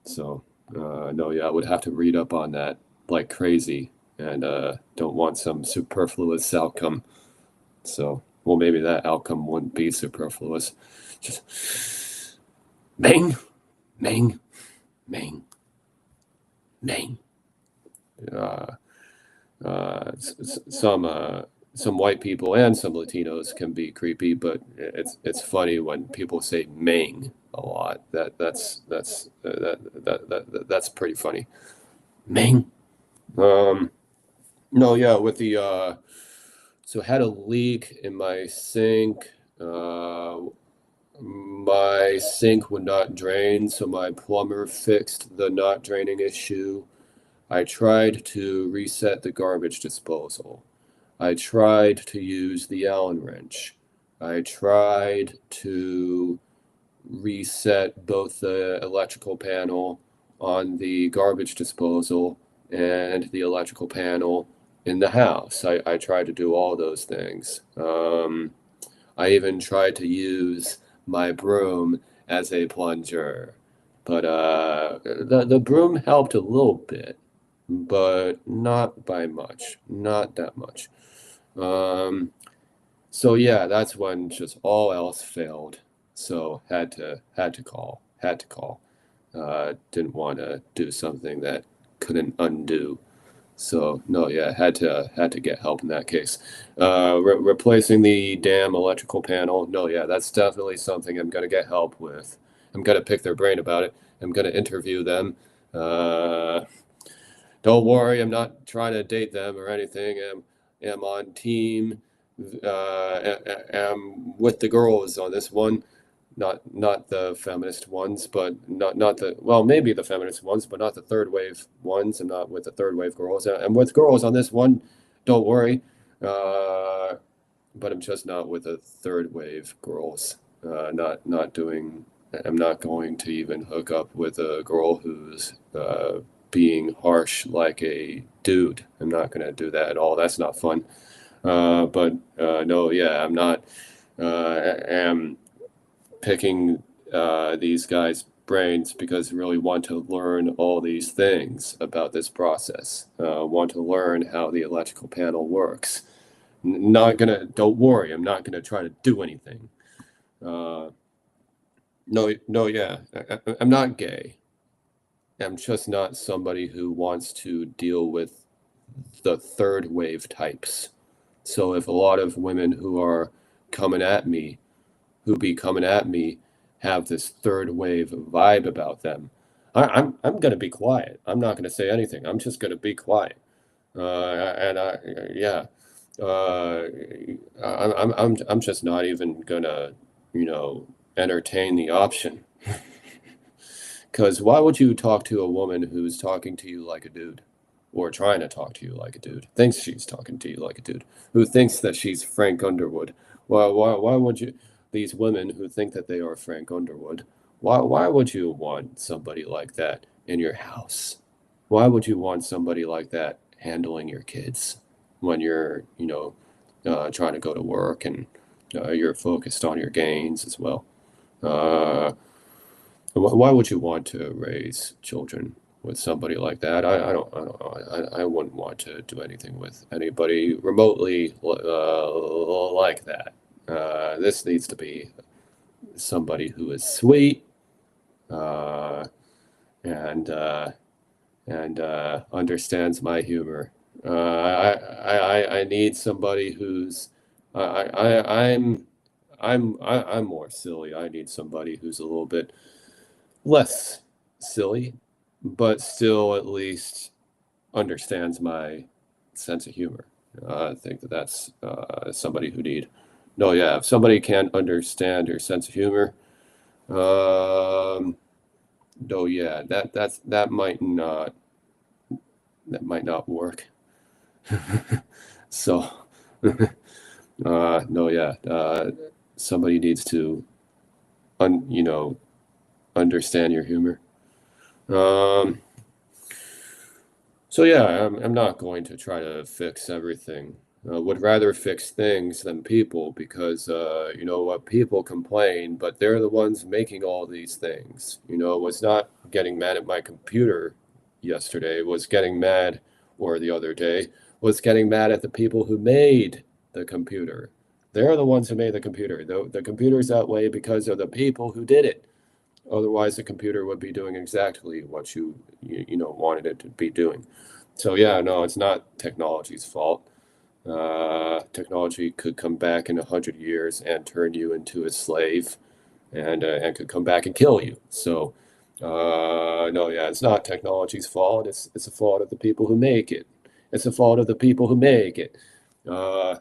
So, no, yeah, I would have to read up on that like crazy, and don't want some superfluous outcome. So, well, maybe that outcome wouldn't be superfluous. Just bang, bang, bang, bang. Uh, some white people and some Latinos can be creepy, but it's funny when people say "mang" a lot. That's pretty funny. Mang. Um, no, yeah, with the so I had a leak in my sink. My sink would not drain, so my plumber fixed the not draining issue. I tried to reset the garbage disposal. I tried to use the Allen wrench. I tried to reset both the electrical panel on the garbage disposal and the electrical panel in the house. I tried to do all those things. I even tried to use my broom as a plunger, but the broom helped a little bit. but not by much, not that much. So yeah, that's when just all else failed. So had to call. Didn't want to do something that couldn't undo. So no, yeah, had to get help in that case. Replacing the damn electrical panel. No, yeah, that's definitely something I'm gonna get help with. I'm gonna pick their brain about it. I'm gonna interview them. Uh, don't worry, I'm not trying to date them or anything. Am on team. Am with the girls on this one. Not the feminist ones, but not the well, maybe the feminist ones, but not the third wave ones. I'm not with the third wave girls. I'm with girls on this one. Don't worry. Uh, but I'm just not with the third wave girls. Not doing. I'm not going to even hook up with a girl who's being harsh like a dude. I'm not going to do that at all. That's not fun. But no, yeah, I'm not. Am picking these guys' brains because I really want to learn all these things about this process. Want to learn how the electrical panel works. Not gonna. Don't worry. I'm not gonna try to do anything. Uh, no, no, yeah. I'm not gay. I'm just not somebody who wants to deal with the third wave types. So if a lot of women who are coming at me, who be coming at me, have this third wave vibe about them, I'm gonna be quiet. I'm not gonna say anything. I'm just gonna be quiet. And I yeah, uh, I'm just not even gonna, you know, entertain the option. Because why would you talk to a woman who's talking to you like a dude, or trying to talk to you like a dude, thinks she's talking to you like a dude, who thinks that she's Frank Underwood? Why would you? These women who think that they are Frank Underwood, why would you want somebody like that in your house? Why would you want somebody like that handling your kids when you're, trying to go to work and you're focused on your gains as well? Uh, why would you want to raise children with somebody like that? I don't know. I wouldn't want to do anything with anybody remotely like that. This needs to be somebody who is sweet uh, and understands my humor. I need somebody who's I'm more silly. I need somebody who's a little bit less silly, but still at least understands my sense of humor. I think that that's somebody who need. No, yeah, if somebody can't understand your sense of humor, um, no, yeah, that might not work. So, no, yeah, somebody needs to, you know, understand your humor. Um, So yeah, I'm not going to try to fix everything. Would rather fix things than people because you know what, people complain, but they're the ones making all these things. Was not getting mad at my computer yesterday, was getting mad, or the other day, was getting mad at the people who made the computer. They're the ones who made the computer. The computer's that way because of the people who did it. Otherwise, the computer would be doing exactly what you wanted it to be doing. So yeah, no, it's not technology's fault. Technology could come back in 100 years and turn you into a slave, and could come back and kill you. So no, yeah, it's not technology's fault. It's the fault of the people who make it. It's the fault of the people who make it. Uh,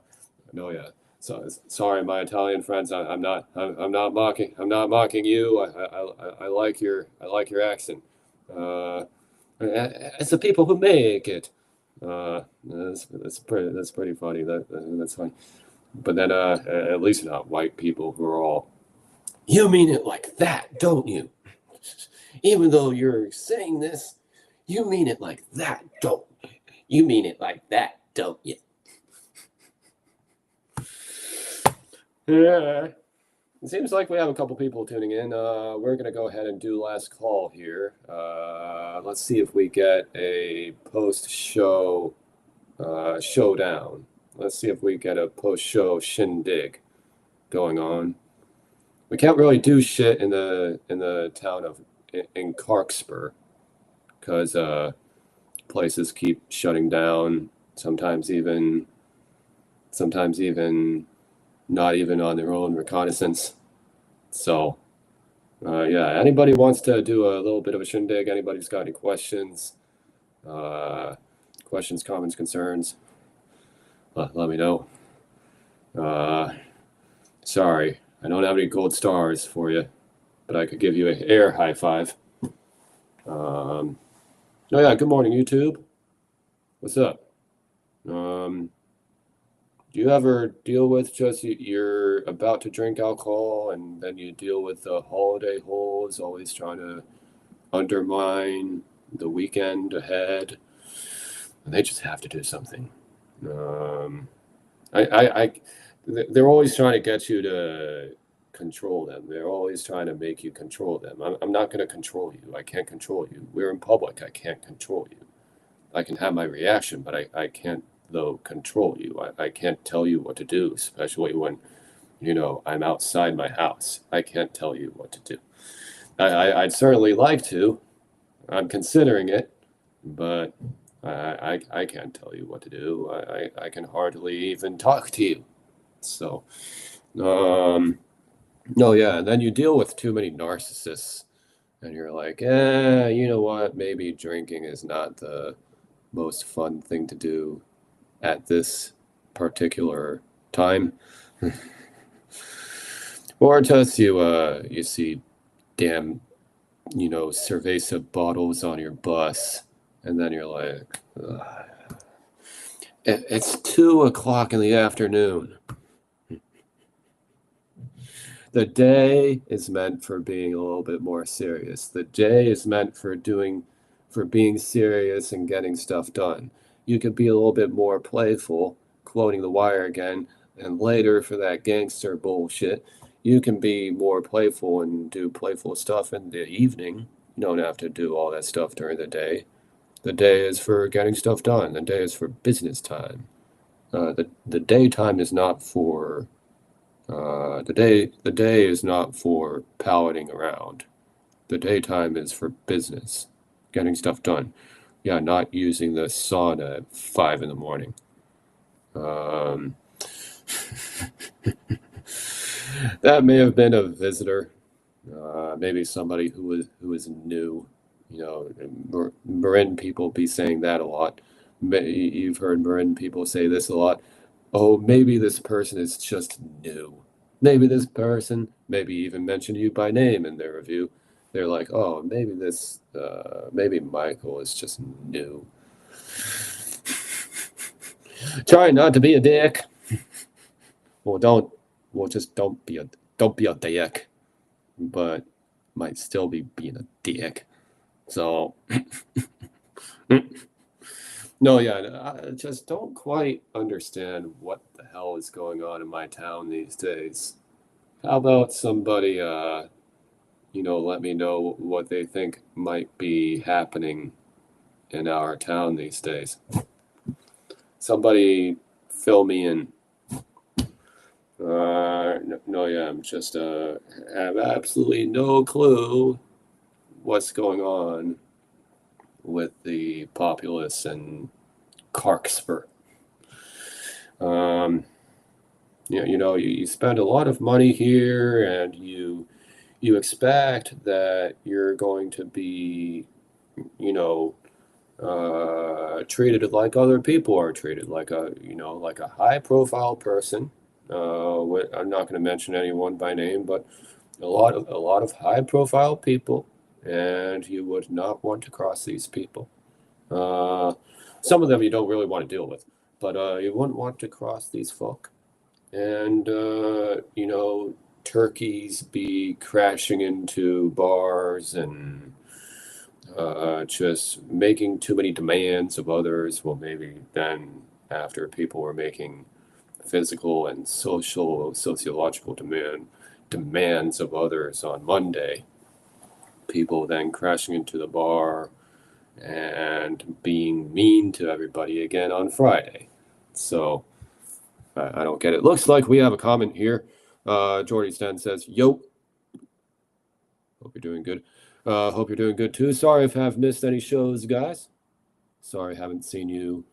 no, yeah. So sorry, my Italian friends. I'm not mocking. I'm not mocking you. I like your accent. Uh, it's the people who make it. That's pretty funny. That's funny. But then at least not white people who are all. You mean it like that, don't you? Even though you're saying this, you mean it like that, don't you? You mean it like that, don't you? Yeah. It seems like we have a couple people tuning in. We're going to go ahead and do last call here. Let's see if we get a post-show showdown. Let's see if we get a post-show shindig going on. We can't really do shit in the town of in Clarksburg because places keep shutting down. Sometimes even not even on their own reconnaissance. So, yeah, anybody wants to do a little bit of a shindig? Anybody's got any questions? Questions, comments, concerns? Let me know. Sorry, I don't have any gold stars for you, but I could give you an air high five. Oh yeah, good morning, YouTube. What's up? Do you ever deal with just you're about to drink alcohol and then you deal with the holiday holes, always trying to undermine the weekend ahead, and they just have to do something. They're always trying to get you to control them. They're always trying to make you control them. I'm not going to control you. I can't control you. We're in public. I can't control you. I can have my reaction, but I can't, though, control you. I can't tell you what to do, especially when, I'm outside my house. I can't tell you what to do. I'd certainly like to. I'm considering it, but I can't tell you what to do. I can hardly even talk to you. So, no, yeah, and then you deal with too many narcissists, and you're like, you know what? Maybe drinking is not the most fun thing to do at this particular time. Or until you see damn, cerveza bottles on your bus, and then you're like, it's 2 o'clock in the afternoon. The day is meant for being a little bit more serious. The day is meant for being serious and getting stuff done. You could be a little bit more playful, quoting The Wire again, and later for that gangster bullshit, you can be more playful and do playful stuff in the evening. You don't have to do all that stuff during the day. The day is for getting stuff done. The day is for business time. The daytime is not for the day is not for palleting around. The daytime is for business, getting stuff done. Yeah, not using the sauna at 5 in the morning. That may have been a visitor, maybe somebody who was new. Marin people be saying that a lot. You've heard Marin people say this a lot. Oh, maybe this person is just new. Maybe this person, maybe even mention you by name in their review. They're like, oh, maybe Michael is just new. Try not to be a dick. Just don't be a dick, but might still be being a dick. So, no, yeah, I just don't quite understand what the hell is going on in my town these days. How about somebody, let me know what they think might be happening in our town these days. Somebody fill me in. No, yeah, I'm just have absolutely no clue what's going on with the populace in Clarksburg. You spend a lot of money here, and you expect that you're going to be, treated like other people are treated, like a high-profile person. I'm not going to mention anyone by name, but a lot of high-profile people, and you would not want to cross these people. Some of them you don't really want to deal with, but you wouldn't want to cross these folk. And turkeys be crashing into bars and just making too many demands of others. Well, maybe then after people were making physical and sociological demand, demands of others on Monday, people then crashing into the bar and being mean to everybody again on Friday. So I don't get it. Looks like we have a comment here. Jordy Stan says, "Yo, hope you're doing good. Hope you're doing good too. Sorry if I've missed any shows, guys. Sorry I haven't seen you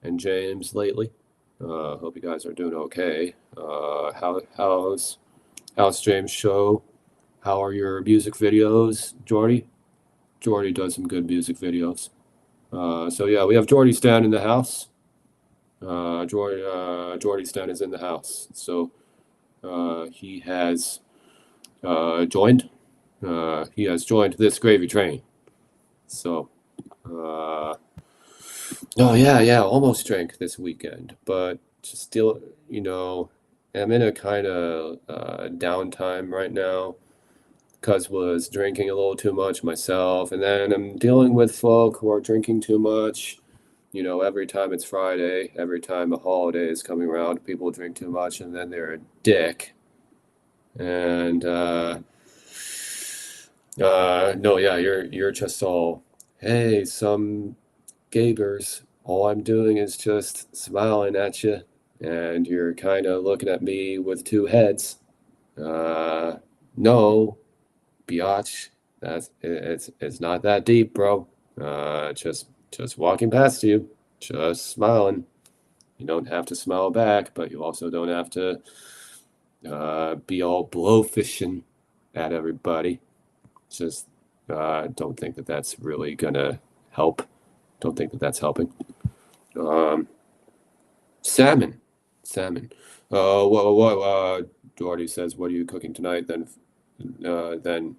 and James lately. Hope you guys are doing okay. How's James' show? How are your music videos, Jordy? Jordy does some good music videos. So yeah, we have Jordy Stan in the house. Jordy Stan is in the house. So he has joined. He has joined this gravy train. So, oh yeah, almost drank this weekend, but just still, I'm in a kind of downtime right now because was drinking a little too much myself, and then I'm dealing with folk who are drinking too much. Every time it's Friday, every time a holiday is coming around, people drink too much, and then they're a dick. And no, yeah, you're just all, hey, some Gabers. All I'm doing is just smiling at you, and you're kind of looking at me with two heads. No, biatch, it's not that deep, bro. Just walking past you, just smiling. You don't have to smile back, but you also don't have to be all blowfishing at everybody. Just don't think that that's really gonna help. Don't think that that's helping. Salmon. What? Jordy says, "What are you cooking tonight?" Then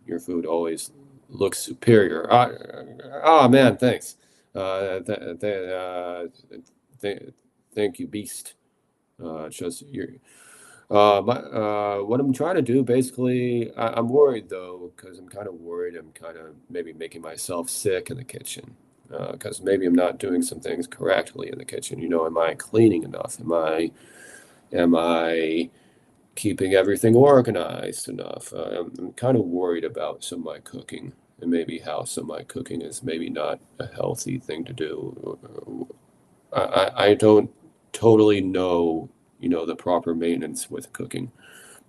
your food always looks superior. Oh man, thanks. Thank you, Beast. Just your. What I'm trying to do, basically, I'm worried though, because I'm kind of worried. I'm kind of maybe making myself sick in the kitchen, because maybe I'm not doing some things correctly in the kitchen. Am I cleaning enough? Am I keeping everything organized enough? I'm kind of worried about some of my cooking and maybe how some of my cooking is maybe not a healthy thing to do. I don't totally know, the proper maintenance with cooking.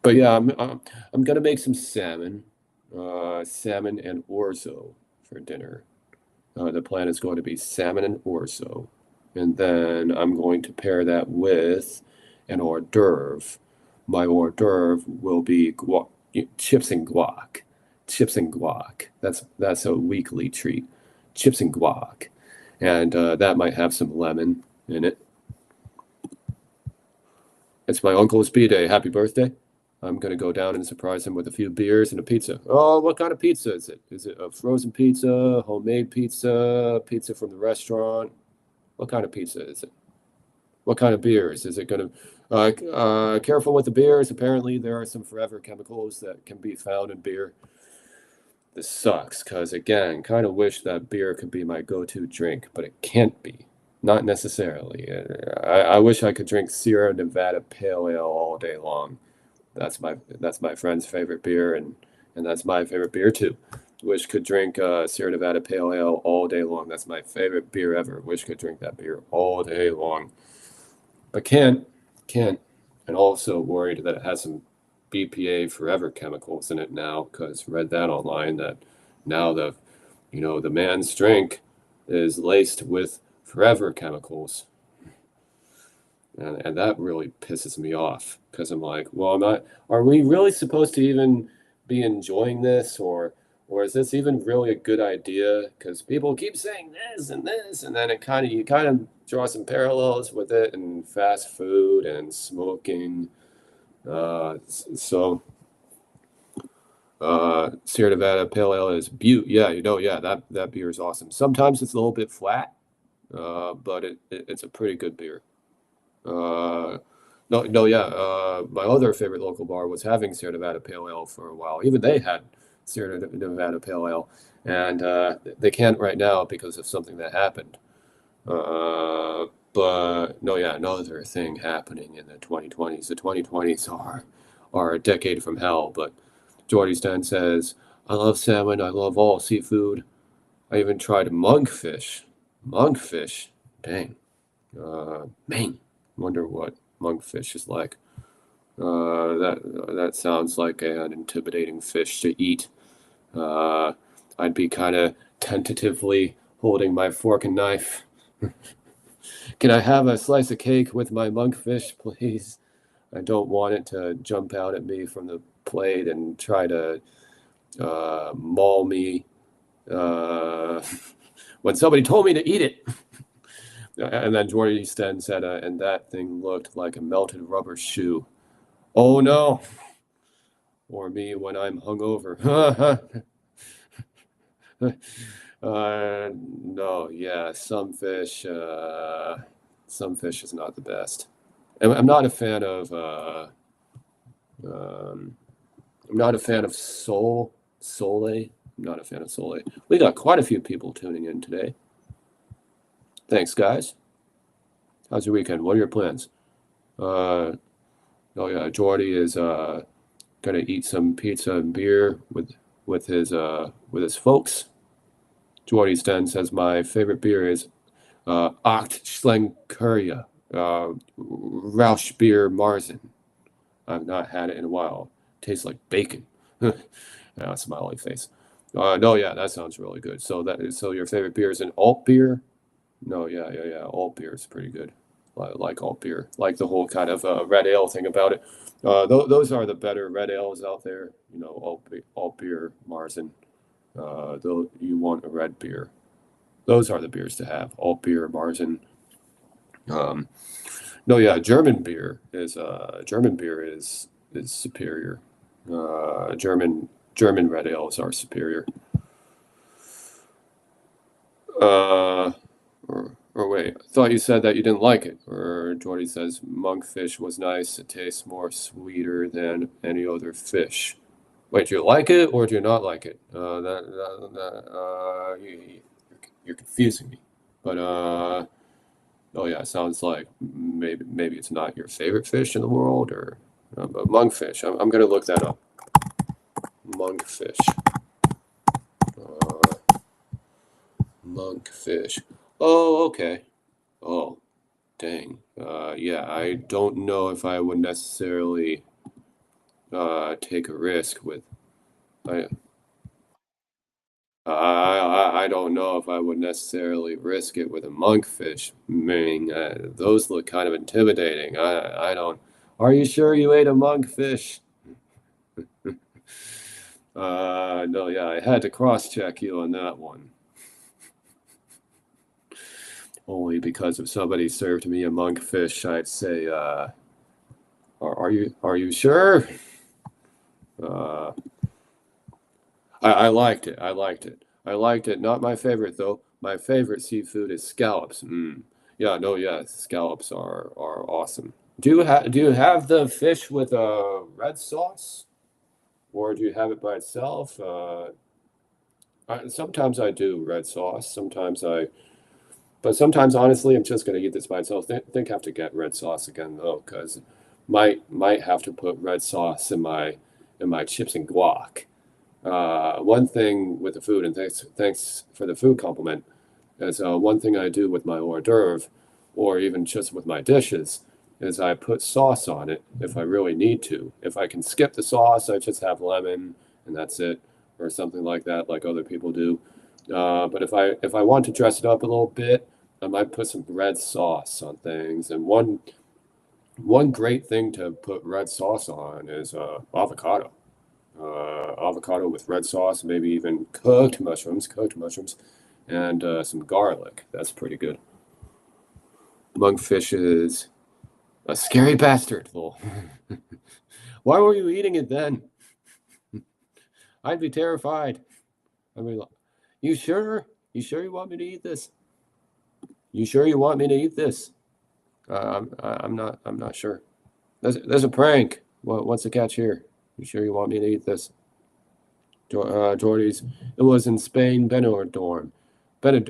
But yeah, I'm gonna make some salmon and orzo for dinner. The plan is going to be salmon and orzo, and then I'm going to pair that with an hors d'oeuvre. My hors d'oeuvre will be chips and guac. Chips and guac. That's a weekly treat. Chips and guac, and that might have some lemon in it. It's my uncle's B-day. Happy birthday. I'm going to go down and surprise him with a few beers and a pizza. Oh, what kind of pizza is it? Is it a frozen pizza, homemade pizza, pizza from the restaurant? What kind of pizza is it? What kind of beers? Is it going to... careful with the beers. Apparently, there are some forever chemicals that can be found in beer. This sucks because, again, kind of wish that beer could be my go-to drink, but it can't be. Not necessarily. I wish I could drink Sierra Nevada Pale Ale all day long. That's my friend's favorite beer, and that's my favorite beer too. Wish could drink Sierra Nevada Pale Ale all day long. That's my favorite beer ever. Wish could drink that beer all day long, but can't. And also worried that it has some BPA forever chemicals in it now, because read that online that now the man's drink is laced with forever chemicals. And that really pisses me off because I'm like, well, are we really supposed to even be enjoying this, or is this even really a good idea? Because people keep saying this, and then you kind of draw some parallels with it and fast food and smoking. Sierra Nevada Pale Ale is Butte. Yeah, that beer is awesome. Sometimes it's a little bit flat, but it's a pretty good beer. No, yeah. My other favorite local bar was having Sierra Nevada Pale Ale for a while. Even they had Sierra Nevada Pale Ale, and they can't right now because of something that happened. But no, yeah, another thing happening in the 2020s. The 2020s are a decade from hell. But Jordy Stan says, I love salmon. I love all seafood. I even tried monkfish. Monkfish? Dang. Man. Wonder what monkfish is like. That sounds like an intimidating fish to eat. I'd be kind of tentatively holding my fork and knife. Can I have a slice of cake with my monkfish, please? I don't want it to jump out at me from the plate and try to maul me when somebody told me to eat it. And then Jordy Sten said, and that thing looked like a melted rubber shoe. Oh no. Or me when I'm hungover. No, yeah, some fish is not the best. I'm not a fan of I'm not a fan of sole. I'm not a fan of sole. We got quite a few people tuning in today. Thanks, guys. How's your weekend? What are your plans? Oh yeah, Jordy is gonna eat some pizza and beer with his folks. Jordy Sten says my favorite beer is Acht Schlenkeria, Rausch Beer Marzen. I've not had it in a while. Tastes like bacon. Smiley face. No, yeah, that sounds really good. So your favorite beer is an alt beer? No, yeah. Alt beer is pretty good. Like alt beer, like the whole kind of red ale thing about it. Those are the better red ales out there. You know, alt beer, Marzen. Though you want a red beer. Those are the beers to have. Alt beer, Marzen. No, yeah, German beer is superior. German red ales are superior. Or wait, I thought you said that you didn't like it. Or Jordy says monkfish was nice. It tastes more sweeter than any other fish. Wait, do you like it or do you not like it? You're confusing me. But oh yeah, it sounds like maybe it's not your favorite fish in the world, or but monkfish. I'm gonna look that up. Monkfish. Monkfish. Oh, okay. Oh, dang. Yeah, I don't know if I would necessarily take a risk with. I don't know if I would necessarily risk it with a monkfish. Meaning, those look kind of intimidating. I don't. Are you sure you ate a monkfish? No, yeah, I had to cross-check you on that one. Only because if somebody served me a monkfish, I'd say, are you sure? I liked it. I liked it. Not my favorite though. My favorite seafood is scallops. Yeah, no, yeah, scallops are awesome. Do you have the fish with a red sauce, or do you have it by itself? Sometimes I do red sauce. But sometimes honestly, I'm just gonna eat this by itself. Think I have to get red sauce again though, because might have to put red sauce in my chips and guac. One thing with the food, and thanks for the food compliment, is one thing I do with my hors d'oeuvre, or even just with my dishes, is I put sauce on it if I really need to. If I can skip the sauce, I just have lemon and that's it, or something like that, like other people do. But if I want to dress it up a little bit, I might put some red sauce on things. And one great thing to put red sauce on is avocado. Avocado with red sauce, maybe even cooked mushrooms, and some garlic. That's pretty good. Monkfish is a scary bastard, lol. Why were you eating it then? I'd be terrified. I mean, you sure? You sure you want me to eat this? You sure you want me to eat this? I'm not sure. There's a prank. What's the catch here? You sure you want me to eat this? Jordy's. It was in Spain, Benidorm, at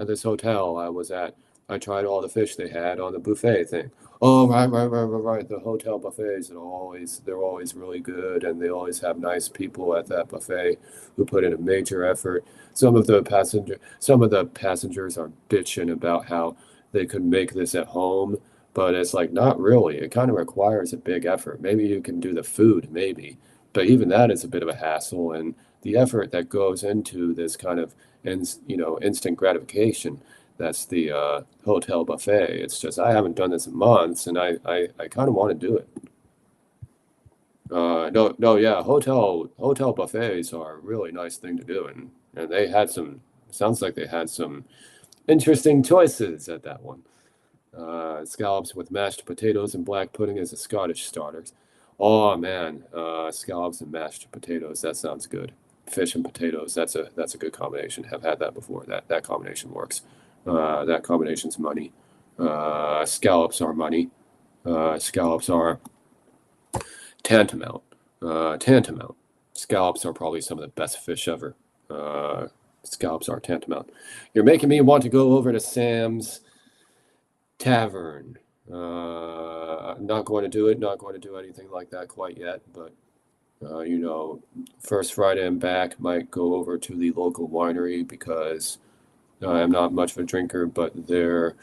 this hotel I was at. I tried all the fish they had on the buffet thing. Oh, right. The hotel buffets they're always really good, and they always have nice people at that buffet who put in a major effort. Some of the passengers are bitching about how they could make this at home, but it's like not really. It kind of requires a big effort. Maybe you can do the food, maybe, but even that is a bit of a hassle, and the effort that goes into this kind of instant gratification. That's the hotel buffet. It's just I haven't done this in months, and I kind of want to do it. No, no, yeah, hotel buffets are a really nice thing to do, and they had some. Sounds like they had some interesting choices at that one. Scallops with mashed potatoes and black pudding as a Scottish starters. Oh man, scallops and mashed potatoes. That sounds good. Fish and potatoes. That's a good combination. Have had that before. That combination works. That combination's money. Scallops are money. Scallops are tantamount. Tantamount. Scallops are probably some of the best fish ever. Scallops are tantamount. You're making me want to go over to Sam's Tavern. Not going to do it. Not going to do anything like that quite yet. But first Friday I'm back. Might go over to the local winery because I'm not much of a drinker, but their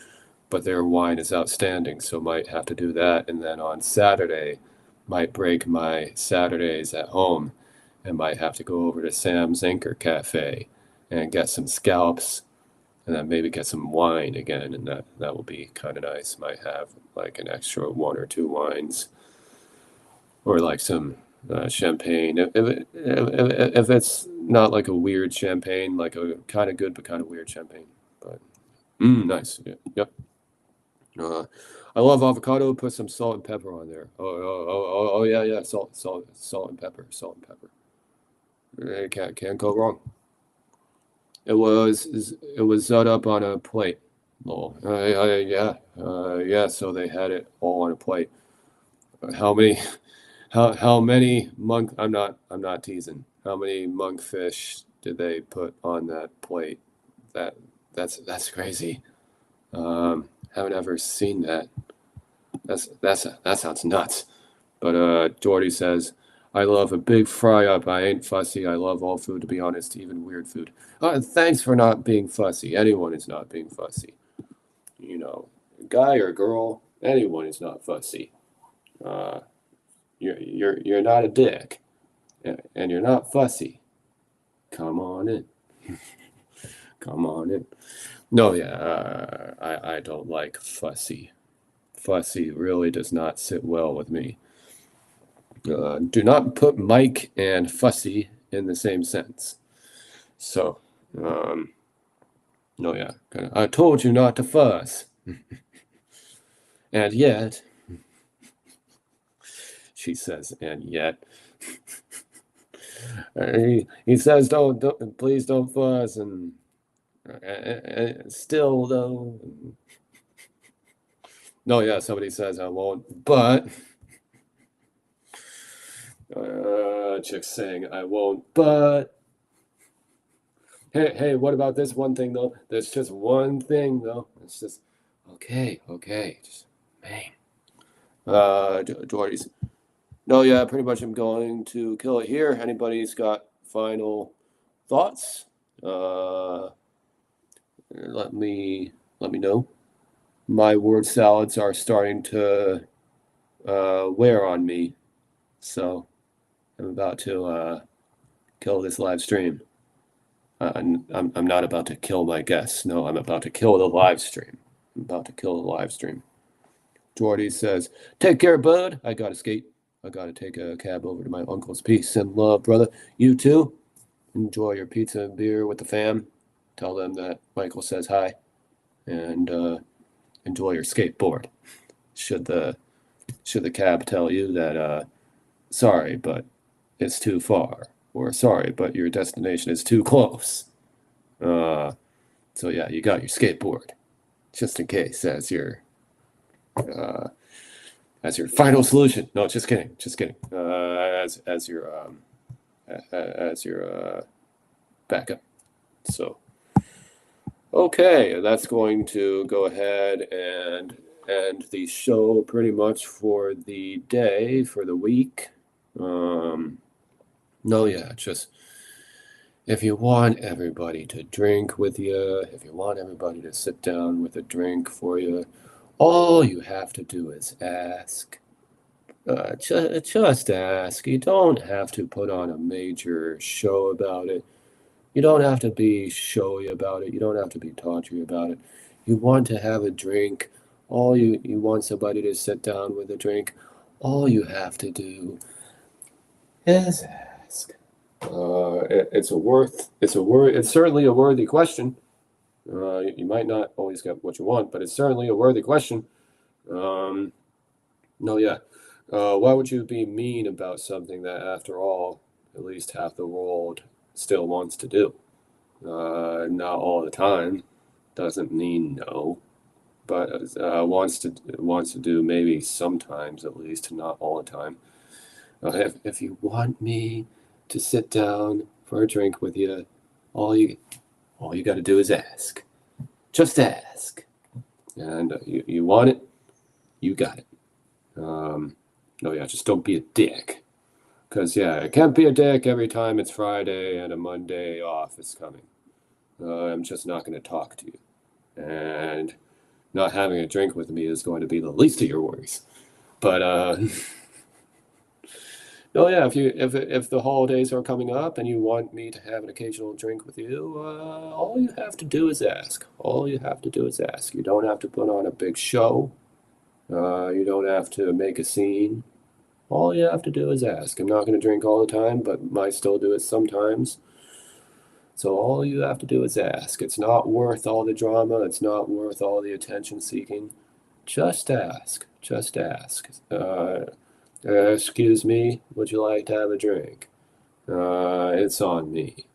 wine is outstanding. So might have to do that. And then on Saturday, might break my Saturdays at home, and might have to go over to Sam's Anchor Cafe and get some scallops and then maybe get some wine again, and that will be kind of nice. Might have like an extra one or two wines, or like some champagne. If it's not like a weird champagne, like a kind of good but kind of weird champagne. But nice. Yeah, yep. I love avocado. Put some salt and pepper on there. Oh yeah, yeah. Salt and pepper. Salt and pepper. Can't go wrong. It was set up on a plate. Oh, yeah. So they had it all on a plate. How many, how many monk? I'm not teasing. How many monkfish did they put on that plate? That that's crazy. Haven't ever seen that. That sounds nuts. But Jordy says, I love a big fry up. I ain't fussy. I love all food, to be honest, even weird food. Thanks for not being fussy. Anyone is not being fussy. Guy or girl, anyone is not fussy. Uh, you're not a dick, and you're not fussy. Come on in. Come on in. No, yeah, I don't like fussy. Fussy really does not sit well with me. Do not put Mike and fussy in the same sentence. So, no, yeah. I told you not to fuss. And yet, she says, and yet. He says, please don't fuss. And still, though. No, yeah, somebody says I won't, but. Chick's saying I won't, but. Hey, what about this one thing, though? There's just one thing, though. It's just, okay. Just, man. Dory's. No, yeah, pretty much I'm going to kill it here. Anybody's got final thoughts? Let me know. My word salads are starting to wear on me, so I'm about to kill this live stream. I'm not about to kill my guests. No, I'm about to kill the live stream. I'm about to kill the live stream. Jordy says, take care, bud. I gotta skate. I gotta take a cab over to my uncle's. Peace and love, brother. You too. Enjoy your pizza and beer with the fam. Tell them that Michael says hi. And enjoy your skateboard. Should the cab tell you that sorry, but it's too far, or sorry, but your destination is too close. So yeah, you got your skateboard, just in case, as your final solution. No, just kidding. As your backup. So Okay, that's going to go ahead and end the show pretty much for the day, for the week. No, yeah, just if you want everybody to drink with you, if you want everybody to sit down with a drink for you, all you have to do is ask. Just ask. You don't have to put on a major show about it. You don't have to be showy about it. You don't have to be tawdry about it. You want to have a drink. You want somebody to sit down with a drink. All you have to do is ask. It's certainly a worthy question. You might not always get what you want, but it's certainly a worthy question. Um, no, yeah. Why would you be mean about something that, after all, at least half the world still wants to do? Not all the time. Doesn't mean no, but wants to do maybe sometimes at least, not all the time. If you want me to sit down for a drink with you, all you all you got to do is ask. Just ask, and you want it, you got it. No, yeah, just don't be a dick. Because, yeah, it can't be a dick every time it's Friday and a Monday off is coming. I'm just not going to talk to you. And not having a drink with me is going to be the least of your worries. But, no, yeah, if the holidays are coming up and you want me to have an occasional drink with you, all you have to do is ask. All you have to do is ask. You don't have to put on a big show. You don't have to make a scene. All you have to do is ask. I'm not going to drink all the time, but might still do it sometimes. So all you have to do is ask. It's not worth all the drama. It's not worth all the attention seeking. Just ask. Just ask. Excuse me, would you like to have a drink? It's on me.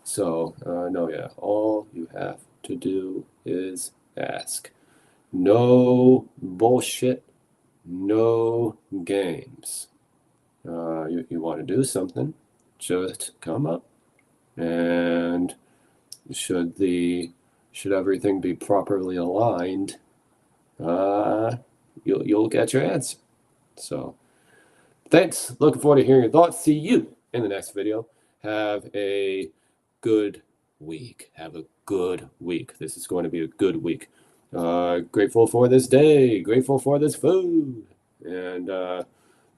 So, no, yeah, all you have to do is ask. No bullshit, no games. You want to do something, just come up. And should everything be properly aligned, you'll get your answer. So thanks. Looking forward to hearing your thoughts. See you in the next video. Have a good week. Have a good week. This is going to be a good week. Grateful for this day. Grateful for this food. And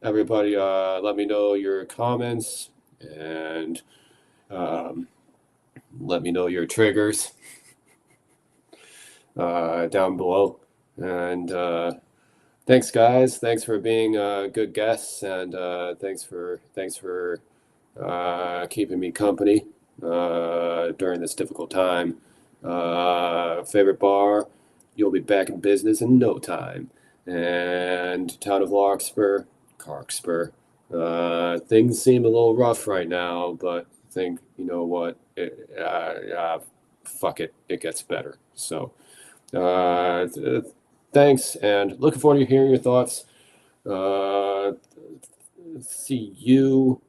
everybody, let me know your comments and let me know your triggers down below. And thanks, guys. Thanks for being good guests, and thanks for keeping me company during this difficult time. Favorite bar, you'll be back in business in no time. And town of Larkspur, things seem a little rough right now, but I think, you know what, fuck it, it gets better. So thanks, and looking forward to hearing your thoughts. See you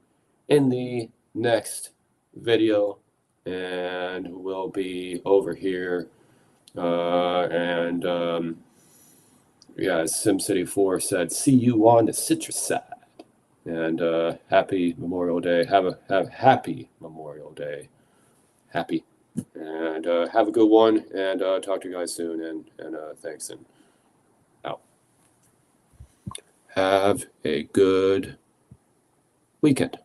in the next video, and we'll be over here. And yeah, as SimCity 4 said, see you on the citrus side. And happy Memorial Day. Have happy Memorial Day. Happy. And have a good one. And talk to you guys soon. And thanks. And out. Have a good weekend.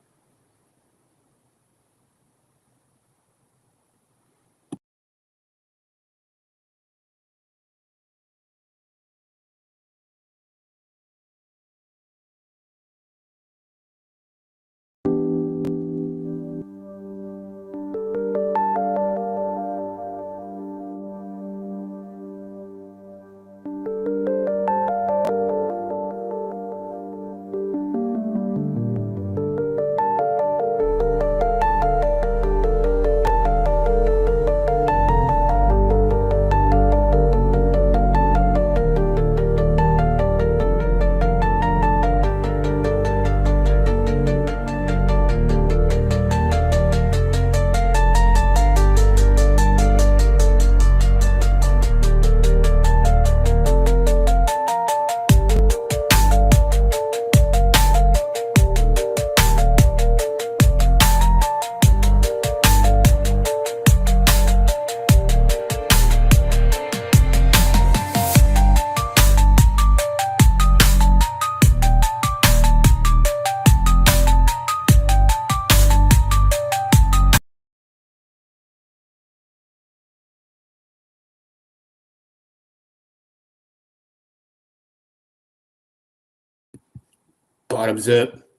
Bottom zip.